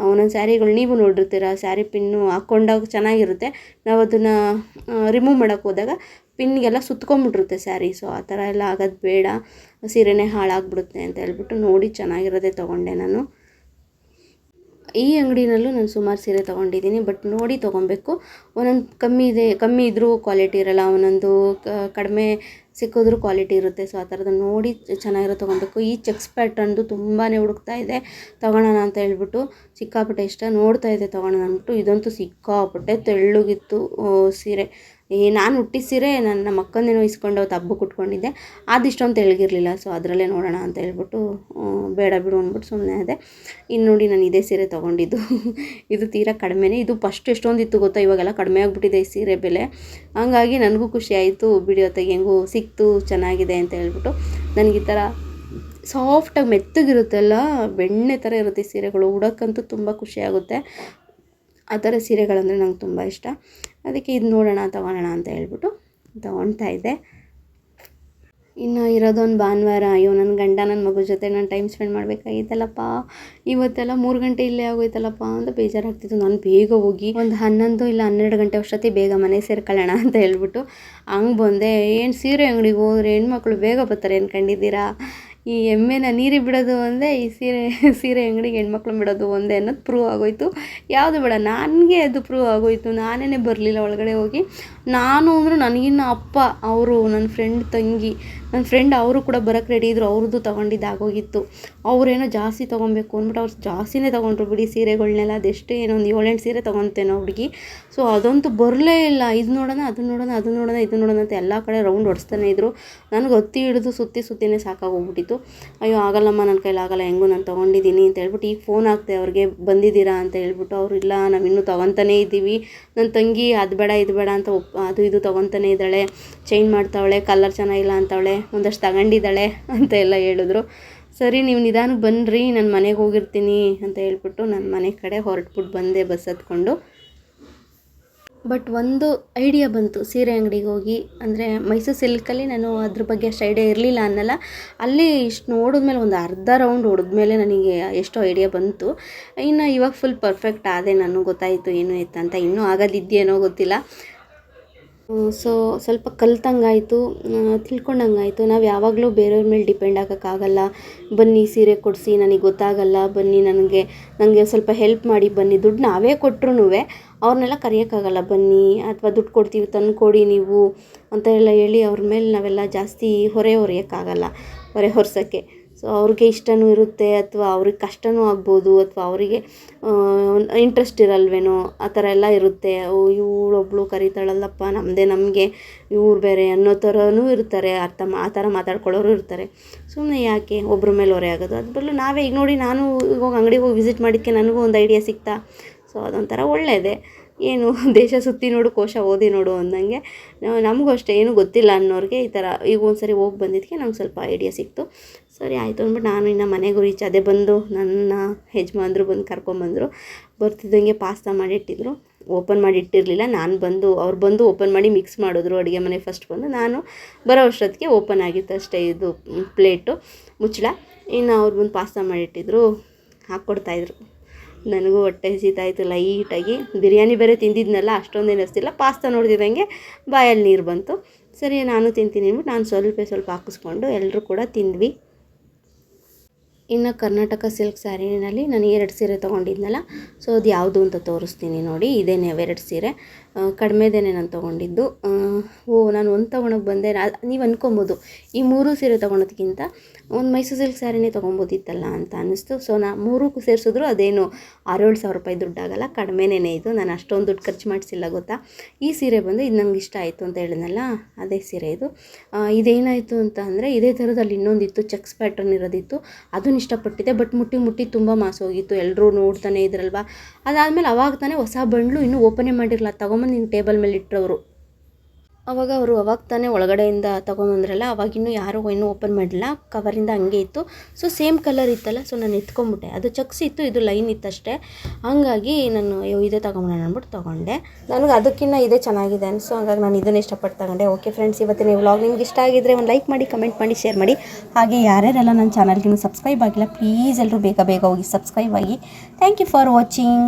ಒಂದೊಂದು ಸ್ಯಾರಿಗಳು ನೀವು ನೋಡಿರ್ತೀರ, ಸ್ಯಾರಿ ಪಿನ್ನು ಹಾಕ್ಕೊಂಡಾಗ ಚೆನ್ನಾಗಿರುತ್ತೆ, ನಾವು ಅದನ್ನು ರಿಮೂವ್ ಮಾಡೋಕ್ಕೆ ಹೋದಾಗ ಪಿನ್ಗೆಲ್ಲ ಸುತ್ಕೊಂಡ್ಬಿಟ್ಟಿರುತ್ತೆ ಸ್ಯಾರಿ. ಸೊ ಆ ಥರ ಎಲ್ಲ ಆಗೋದು ಬೇಡ, ಸೀರೆನೇ ಹಾಳಾಗ್ಬಿಡುತ್ತೆ ಅಂತ ಹೇಳ್ಬಿಟ್ಟು ನೋಡಿ ಚೆನ್ನಾಗಿರೋದೇ ತೊಗೊಂಡೆ ನಾನು. ಈ ಅಂಗಡಿನಲ್ಲೂ ನಾನು ಸುಮಾರು ಸೀರೆ ತೊಗೊಂಡಿದ್ದೀನಿ, ಬಟ್ ನೋಡಿ ತೊಗೊಬೇಕು. ಒಂದೊಂದು ಕಮ್ಮಿ ಇದ್ದರೂ ಕ್ವಾಲಿಟಿ ಇರೋಲ್ಲ, ಒಂದೊಂದು ಕಡಿಮೆ ಸಿಕ್ಕಿದ್ರೂ ಕ್ವಾಲಿಟಿ ಇರುತ್ತೆ. ಸೊ ಆ ಥರದ್ದು ನೋಡಿ ಚೆನ್ನಾಗಿರೋ ತೊಗೊಬೇಕು. ಈ ಚೆಕ್ಸ್ ಪ್ಯಾಟ್ರನ್ದು ತುಂಬಾ ಹುಡುಕ್ತಾ ಇದೆ ತೊಗೊಳೋಣ ಅಂತ ಹೇಳ್ಬಿಟ್ಟು, ಸಿಕ್ಕಾಪಟ್ಟೆ ಇಷ್ಟ, ನೋಡ್ತಾ ಇದೆ ತೊಗೊಳೋಣ ಅಂದ್ಬಿಟ್ಟು. ಇದಂತೂ ಸಿಕ್ಕಾಪಟ್ಟೆ ತೆಳ್ಳಗಿತ್ತು ಸೀರೆ. ನಾನು ಹುಟ್ಟಿದ ಸೀರೆ ನಮ್ಮ ಅಕ್ಕಂದೇನೋ ಇಸ್ಕೊಂಡು ಅವತ್ತು ಹಬ್ಬಕ್ಕೆ ಉಟ್ಕೊಂಡಿದ್ದೆ, ಅದಿಷ್ಟೊಂದು ತೆಳ್ಳಗಿರಲಿಲ್ಲ. ಸೊ ಅದರಲ್ಲೇ ನೋಡೋಣ ಅಂತ ಹೇಳ್ಬಿಟ್ಟು ಬೇಡ ಬಿಡು ಅಂದ್ಬಿಟ್ಟು ಸುಮ್ಮನೆ ಅದೇ. ಇನ್ನು ನೋಡಿ ನಾನು ಇದೇ ಸೀರೆ ತೊಗೊಂಡಿದ್ದು. ಇದು ತೀರಾ ಕಡಿಮೆನೇ, ಇದು ಫಸ್ಟ್ ಎಷ್ಟೊಂದಿತ್ತು ಗೊತ್ತಾ, ಇವಾಗೆಲ್ಲ ಕಡಿಮೆ ಆಗಿಬಿಟ್ಟಿದೆ ಈ ಸೀರೆ ಬೆಲೆ. ಹಂಗಾಗಿ ನನಗೂ ಖುಷಿ ಆಯಿತು, ವಿಡಿಯೋ ತೆಗಿಯಂಗೂ ಸಿಕ್ತು, ಚೆನ್ನಾಗಿದೆ ಅಂತ ಹೇಳ್ಬಿಟ್ಟು. ನನಗೆ ಈ ಥರ ಸಾಫ್ಟಾಗಿ ಮೆತ್ತಗಿರುತ್ತಲ್ಲ, ಬೆಣ್ಣೆ ಥರ ಇರುತ್ತೆ ಸೀರೆಗಳು, ಉಡೋಕ್ಕಂತೂ ತುಂಬ ಖುಷಿಯಾಗುತ್ತೆ. ಆ ಥರ ಸೀರೆಗಳಂದರೆ ನಂಗೆ ತುಂಬ ಇಷ್ಟ. ಅದಕ್ಕೆ ಇದು ನೋಡೋಣ ತೊಗೊಳೋಣ ಅಂತ ಹೇಳ್ಬಿಟ್ಟು ತೊಗೊಳ್ತಾ ಇದ್ದೆ. ಇನ್ನು ಇರೋದೊಂದು ಭಾನುವಾರ, ಅಯ್ಯೋ ನನ್ನ ಗಂಡ ನನ್ನ ಮಗು ಜೊತೆ ನಾನು ಟೈಮ್ ಸ್ಪೆಂಡ್ ಮಾಡಬೇಕಾಗಿತ್ತಲ್ಲಪ್ಪ, ಇವತ್ತೆಲ್ಲ 3 ಗಂಟೆ ಇಲ್ಲೇ ಆಗೋಯ್ತಲ್ಲಪ್ಪ ಅಂತ ಬೇಜಾರಾಗ್ತಿತ್ತು. ನಾನು ಬೇಗ ಹೋಗಿ ಒಂದು 11 ಇಲ್ಲ 12 ಗಂಟೆ ಅಷ್ಟೊತ್ತಿಗೆ ಬೇಗ ಮನೆ ಸೇರ್ಕೊಳ್ಳೋಣ ಅಂತ ಹೇಳ್ಬಿಟ್ಟು ಹಂಗೆ ಬಂದೆ. ಏನು ಸೀರೆ ಅಂಗಡಿಗೆ ಹೋದ್ರೆ ಹೆಣ್ಮಕ್ಳು ಬೇಗ ಬರ್ತಾರೆ ಅಂದ್ಕೊಂಡಿದ್ದೀರಾ? ಈ ಎಮ್ಮೆನ ನೀರಿಗೆ ಬಿಡೋದು ಒಂದೇ, ಈ ಸೀರೆ ಅಂಗಡಿಗೆ ಹೆಣ್ಮಕ್ಳು ಬಿಡೋದು ಒಂದೇ ಅನ್ನೋದು ಪ್ರೂವ್ ಆಗೋಯ್ತು. ಯಾವುದು ಬೇಡ, ನನಗೆ ಅದು ಪ್ರೂವ್ ಆಗೋಯ್ತು. ನಾನೇ ಬರಲಿಲ್ಲ ಒಳಗಡೆ ಹೋಗಿ. ನಾನು ಅಂದರೆ ನನಗಿನ್ನ ಅಪ್ಪ ಅವರು ನನ್ನ ಫ್ರೆಂಡ್ ಅವರು ಕೂಡ ಬರೋಕ್ಕೆ ರೆಡಿ ಇದ್ದರು, ಅವ್ರದ್ದು ತೊಗೊಂಡಿದ್ದಾಗೋಗಿತ್ತು. ಅವರೇನೋ ಜಾಸ್ತಿ ತೊಗೊಬೇಕು ಅಂದ್ಬಿಟ್ಟು ಅವ್ರು ಜಾಸ್ತಿನೇ ತೊಗೊಂಡ್ರು ಬಿಡಿ ಸೀರೆಗಳ್ನೆಲ್ಲ. ಅದೆಷ್ಟು ಏನೋ ಒಂದು 7-8 ಸೀರೆ ತೊಗೊತೇನೋ ಹುಡುಗಿ. ಸೊ ಅದಂತೂ ಬರಲೇ ಇಲ್ಲ. ಇದು ನೋಡೋಣ ಇದು ನೋಡೋಣ ಅಂತ ಎಲ್ಲ ಕಡೆ ರೌಂಡ್ ಹೊಡಿಸ್ತಾನೆ ಇದ್ದರು. ನನಗೆ ಒತ್ತಿ ಹಿಡಿದು ಸುತ್ತಿನೇ ಸಾಕಾಗೋಗ್ಬಿಟ್ಟಿತ್ತು. ಅಯ್ಯೋ ಆಗಲ್ಲಮ್ಮ, ನನ್ನ ಕೈಲಾಗಲ್ಲ, ಹೆಂಗೂ ನಾನು ತೊಗೊಂಡಿದ್ದೀನಿ ಅಂತ ಹೇಳ್ಬಿಟ್ಟು ಈಗ ಫೋನ್ ಹಾಕ್ತೆ ಅವ್ರಿಗೆ, ಬಂದಿದ್ದೀರಾ ಅಂತ ಹೇಳ್ಬಿಟ್ಟು. ಅವರು ಇಲ್ಲ, ನಾವು ಇನ್ನೂ ತೊಗೊತಾನೇ ಇದ್ದೀವಿ, ನನ್ನ ತಂಗಿ ಅದು ಬೇಡ ಇದು ಬೇಡ ಅಂತ ಅದು ಇದು ತೊಗೊತಾನೇ ಇದ್ದಾಳೆ, ಚೇಂಜ್ ಮಾಡ್ತಾವಳೆ, ಕಲರ್ ಚೆನ್ನಾಗಿಲ್ಲ ಅಂತವಳೆ, ಒಂದಷ್ಟು ತಗೊಂಡಿದ್ದಾಳೆ ಅಂತ ಎಲ್ಲ ಹೇಳಿದ್ರು. ಸರಿ ನೀವು ನಿಧಾನಕ್ಕೆ ಬನ್ನಿರಿ, ನಾನು ಮನೆಗೆ ಹೋಗಿರ್ತೀನಿ ಅಂತ ಹೇಳ್ಬಿಟ್ಟು ನನ್ನ ಮನೆ ಕಡೆ ಹೊರಟ್ಬಿಟ್ಟು ಬಂದೆ ಬಸ್ ಹತ್ಕೊಂಡು. ಬಟ್ ಒಂದು ಐಡಿಯಾ ಬಂತು ಸೀರೆ ಅಂಗಡಿಗೆ ಹೋಗಿ, ಅಂದರೆ ಮೈಸೂರು ಸಿಲ್ಕಲ್ಲಿ ನಾನು ಅದ್ರ ಬಗ್ಗೆ ಅಷ್ಟು ಐಡಿಯಾ ಇರಲಿಲ್ಲ ಅನ್ನಲ್ಲ, ಅಲ್ಲಿ ಇಷ್ಟು ನೋಡಿದ್ಮೇಲೆ ಒಂದು ಅರ್ಧ ರೌಂಡ್ ಹೊಡೆದ್ಮೇಲೆ ನನಗೆ ಎಷ್ಟೋ ಐಡಿಯಾ ಬಂತು. ಇನ್ನು ಇವಾಗ ಫುಲ್ ಪರ್ಫೆಕ್ಟ್ ಆದೆ, ನನಗೆ ಗೊತ್ತಾಯಿತು ಏನು ಅಂತ. ಇನ್ನೂ ಆಗೋದಿದೆಯೇನೋ ಗೊತ್ತಿಲ್ಲ. ಸೊ ಸ್ವಲ್ಪ ಕಲ್ತಂಗಾಯಿತು, ತಿಳ್ಕೊಂಡಂಗಾಯಿತು. ನಾವು ಯಾವಾಗಲೂ ಬೇರೆಯವ್ರ ಮೇಲೆ ಡಿಪೆಂಡ್ ಆಗೋಕ್ಕಾಗಲ್ಲ. ಬನ್ನಿ ಸೀರೆ ಕೊಡಿಸಿ, ನನಗೆ ಗೊತ್ತಾಗಲ್ಲ, ಬನ್ನಿ ನನಗೆ ಸ್ವಲ್ಪ ಹೆಲ್ಪ್ ಮಾಡಿ ಬನ್ನಿ. ದುಡ್ಡು ನಾವೇ ಕೊಟ್ರೂ ಅವ್ರನ್ನೆಲ್ಲ ಕರೆಯೋಕ್ಕಾಗಲ್ಲ, ಬನ್ನಿ ಅಥವಾ ದುಡ್ಡು ಕೊಡ್ತೀವಿ ತಂದು ಕೊಡಿ ನೀವು ಅಂತ ಎಲ್ಲ ಹೇಳಿ ಅವ್ರ ಮೇಲೆ ನಾವೆಲ್ಲ ಜಾಸ್ತಿ ಹೊರೆ ಹೊರ್ಸೋಕ್ಕೆ. ಸೊ ಅವ್ರಿಗೆ ಇಷ್ಟನೂ ಇರುತ್ತೆ, ಅಥವಾ ಅವ್ರಿಗೆ ಕಷ್ಟನೂ ಆಗ್ಬೋದು, ಅಥವಾ ಅವರಿಗೆ ಇಂಟ್ರೆಸ್ಟ್ ಇರಲ್ವೇನೋ, ಆ ಥರ ಎಲ್ಲ ಇರುತ್ತೆ. ಇವಳೊಬ್ಳು ಕರೀತಾಳಲ್ಲಪ್ಪ, ನಮಗೆ ಇವ್ರು ಬೇರೆ ಅನ್ನೋ ಥರನೂ ಇರ್ತಾರೆ, ಆ ಥರ ಮಾತಾಡ್ಕೊಳ್ಳೋರು ಇರ್ತಾರೆ. ಸುಮ್ಮನೆ ಯಾಕೆ ಒಬ್ಬರ ಮೇಲೆ ಹೊರೆ ಆಗೋದು? ಅದು ಬದಲು ನಾವೇ ಈಗ ನೋಡಿ, ನಾನು ಇವಾಗ ಅಂಗಡಿಗೆ ಹೋಗಿ ವಿಸಿಟ್ ಮಾಡಿದ್ದಕ್ಕೆ ನನಗೂ ಒಂದು ಐಡಿಯಾ ಸಿಕ್ತಾ. ಸೊ ಅದೊಂಥರ ಒಳ್ಳೆಯದೇ. ಏನು ದೇಶ ಸುತ್ತಿ ನೋಡು ಕೋಶ ಓದಿ ನೋಡು ಅಂದಂಗೆ, ನಮಗೂ ಅಷ್ಟೇ ಏನೂ ಗೊತ್ತಿಲ್ಲ ಅನ್ನೋರಿಗೆ ಈ ಥರ ಈಗ ಒಂದು ಸರಿ ಹೋಗಿ ಬಂದಿದ್ದಕ್ಕೆ ನಂಗೆ ಸ್ವಲ್ಪ ಐಡಿಯಾ ಸಿಕ್ತು. ಸರಿ ಆಯಿತು ಅಂದ್ಬಿಟ್ಟು ನಾನು ಇನ್ನು ಮನೆಗೂ ರೀಚ್ ಅದೇ. ಬಂದು ನನ್ನ ಯಜಮಾನ್ರು ಬಂದು ಕರ್ಕೊಂಬಂದರು. ಬರ್ತಿದ್ದಂಗೆ ಪಾಸ್ತಾ ಮಾಡಿಟ್ಟಿದ್ರು, ಓಪನ್ ಮಾಡಿ ಇಟ್ಟಿರಲಿಲ್ಲ. ಅವ್ರು ಬಂದು ಓಪನ್ ಮಾಡಿ ಮಿಕ್ಸ್ ಮಾಡಿದ್ರು. ಅಡುಗೆ ಮನೆ ಫಸ್ಟ್ ಬಂದು, ನಾನು ಬರೋ ಅಷ್ಟೊತ್ತಿಗೆ ಓಪನ್ ಆಗಿತ್ತು ಅಷ್ಟೇ ಇದು ಪ್ಲೇಟು ಮುಚ್ಚಳ. ಇನ್ನು ಅವ್ರು ಬಂದು ಪಾಸ್ತಾ ಮಾಡಿಟ್ಟಿದ್ರು, ಹಾಕ್ಕೊಡ್ತಾಯಿದ್ರು. ನನಗೂ ಹೊಟ್ಟೆ ಹಸಿತಾಯಿತ್ತು ಲೈಟಾಗಿ. ಬಿರಿಯಾನಿ ಬೇರೆ ತಿಂದಿದ್ನಲ್ಲ, ಅಷ್ಟೊಂದೇನು ಹಸ್ತಿಲ್ಲ. ಪಾಸ್ತಾ ನೋಡ್ತಿದ್ದಂಗೆ ಬಾಯಲ್ಲಿ ನೀರು ಬಂತು. ಸರಿ ನಾನು ತಿಂತೀನಿ ಅಂದ್ಬಿಟ್ಟು ನಾನು ಸ್ವಲ್ಪ ಹಾಕಿಸ್ಕೊಂಡು ಎಲ್ಲರೂ ಕೂಡ ತಿಂದ್ವಿ. ಇನ್ನು ಕರ್ನಾಟಕ ಸಿಲ್ಕ್ ಸ್ಯಾರಿನಲ್ಲಿ ನಾನು 2 ಸೀರೆ ತೊಗೊಂಡಿದ್ನಲ್ಲ, ಸೊ ಅದು ಯಾವುದು ಅಂತ ತೋರಿಸ್ತೀನಿ ನೋಡಿ. ಇದೇನೇ 2 ಸೀರೆ, ಕಡಿಮೆದೇನೆ ನಾನು ತೊಗೊಂಡಿದ್ದು. ನಾನು ಒಂದು ತೊಗೊಳಕ್ಕೆ ಬಂದೆ. ನೀವು ಅಂದ್ಕೊಬೋದು ಈ 3 ಸೀರೆ ತೊಗೊಳೋದಕ್ಕಿಂತ ಒಂದು ಮೈಸೂರು ಸಿಲ್ಕ್ ಸ್ಯಾರಿನೇ ತೊಗೊಬೋದಿತ್ತಲ್ಲ ಅಂತ ಅನ್ನಿಸ್ತು. ಸೊ 3 ಸೇರಿಸಿದ್ರು ಅದೇನು 6-7 ಸಾವಿರ ರೂಪಾಯಿ ದುಡ್ಡಾಗಲ್ಲ, ಕಡಿಮೆನೇ ಇದು. ನಾನು ಅಷ್ಟೊಂದು ದುಡ್ಡು ಖರ್ಚು ಮಾಡಿಸಿಲ್ಲ ಗೊತ್ತಾ. ಈ ಸೀರೆ ಬಂದು ಇದು ನಂಗೆ ಇಷ್ಟ ಆಯಿತು ಅಂತ ಹೇಳಿದ್ನಲ್ಲ, ಅದೇ ಸೀರೆ ಇದು. ಇದೇನಾಯಿತು ಅಂತ ಅಂದರೆ, ಇದೇ ಥರದಲ್ಲಿ ಇನ್ನೊಂದಿತ್ತು ಚೆಕ್ಸ್ ಪ್ಯಾಟರ್ನ್ ಇರೋದಿತ್ತು, ಅದನ್ನು ಇಷ್ಟಪಟ್ಟಿದ್ದೆ. ಬಟ್ ಮುಟ್ಟಿ ತುಂಬ ಮಾಸೋಗಿತ್ತು, ಎಲ್ಲರೂ ನೋಡ್ತಾನೆ ಇದ್ರಲ್ವ. ಅದಾದಮೇಲೆ ಅವಾಗ ತಾನೇ ಹೊಸ ಬಂಡ್ಲು ಇನ್ನೂ ಓಪನೇ ಮಾಡಿರಲ್ಲ, ತೊಗೊಂಬಂದು ನಿನ್ನ ಟೇಬಲ್ ಮೇಲೆ ಇಟ್ಟರವರು. ಆವಾಗ ಅವರು ಅವಾಗ ತಾನೇ ಒಳಗಡೆಯಿಂದ ತೊಗೊಂಬಂದ್ರಲ್ಲ, ಅವಾಗಿನ್ನೂ ಯಾರೂ ಇನ್ನೂ ಓಪನ್ ಮಾಡಿಲ್ಲ, ಕವರಿಂದ ಹಂಗೆ ಇತ್ತು. ಸೊ ಸೇಮ್ ಕಲರ್ ಇತ್ತಲ್ಲ, ಸೊ ನಾನು ಎತ್ಕೊಂಬಿಟ್ಟೆ. ಅದು ಚಕ್ಸ್ ಇತ್ತು, ಇದು ಲೈನ್ ಇತ್ತಷ್ಟೇ. ಹಂಗಾಗಿ ನಾನು ಇದೇ ತೊಗೊಂಬೋಣ ಅಂದ್ಬಿಟ್ಟು ತೊಗೊಂಡೆ. ನನಗೆ ಅದಕ್ಕಿಂತ ಇದೇ ಚೆನ್ನಾಗಿದೆ ಅನಿಸು, ಹಾಗಾಗಿ ನಾನು ಇದನ್ನೇ ಇಷ್ಟಪಟ್ಟು ತಗೊಂಡೆ. ಓಕೆ ಫ್ರೆಂಡ್ಸ್, ಇವತ್ತಿನ ವ್ಲಾಗ್ ನಿಮ್ಗೆ ಇಷ್ಟ ಆಗಿದ್ದರೆ ಒಂದು ಲೈಕ್ ಮಾಡಿ, ಕಮೆಂಟ್ ಮಾಡಿ, ಶೇರ್ ಮಾಡಿ. ಹಾಗೆ ಯಾರ್ಯಾರೆಲ್ಲ ನನ್ನ ಚಾನಲ್ಗೆ ಸಬ್ಸ್ಕ್ರೈಬ್ ಆಗಿಲ್ಲ, ಪ್ಲೀಸ್ ಎಲ್ಲರೂ ಬೇಗ ಬೇಗ ಹೋಗಿ ಸಬ್ಸ್ಕ್ರೈಬ್ ಆಗಿ. Thank you for watching.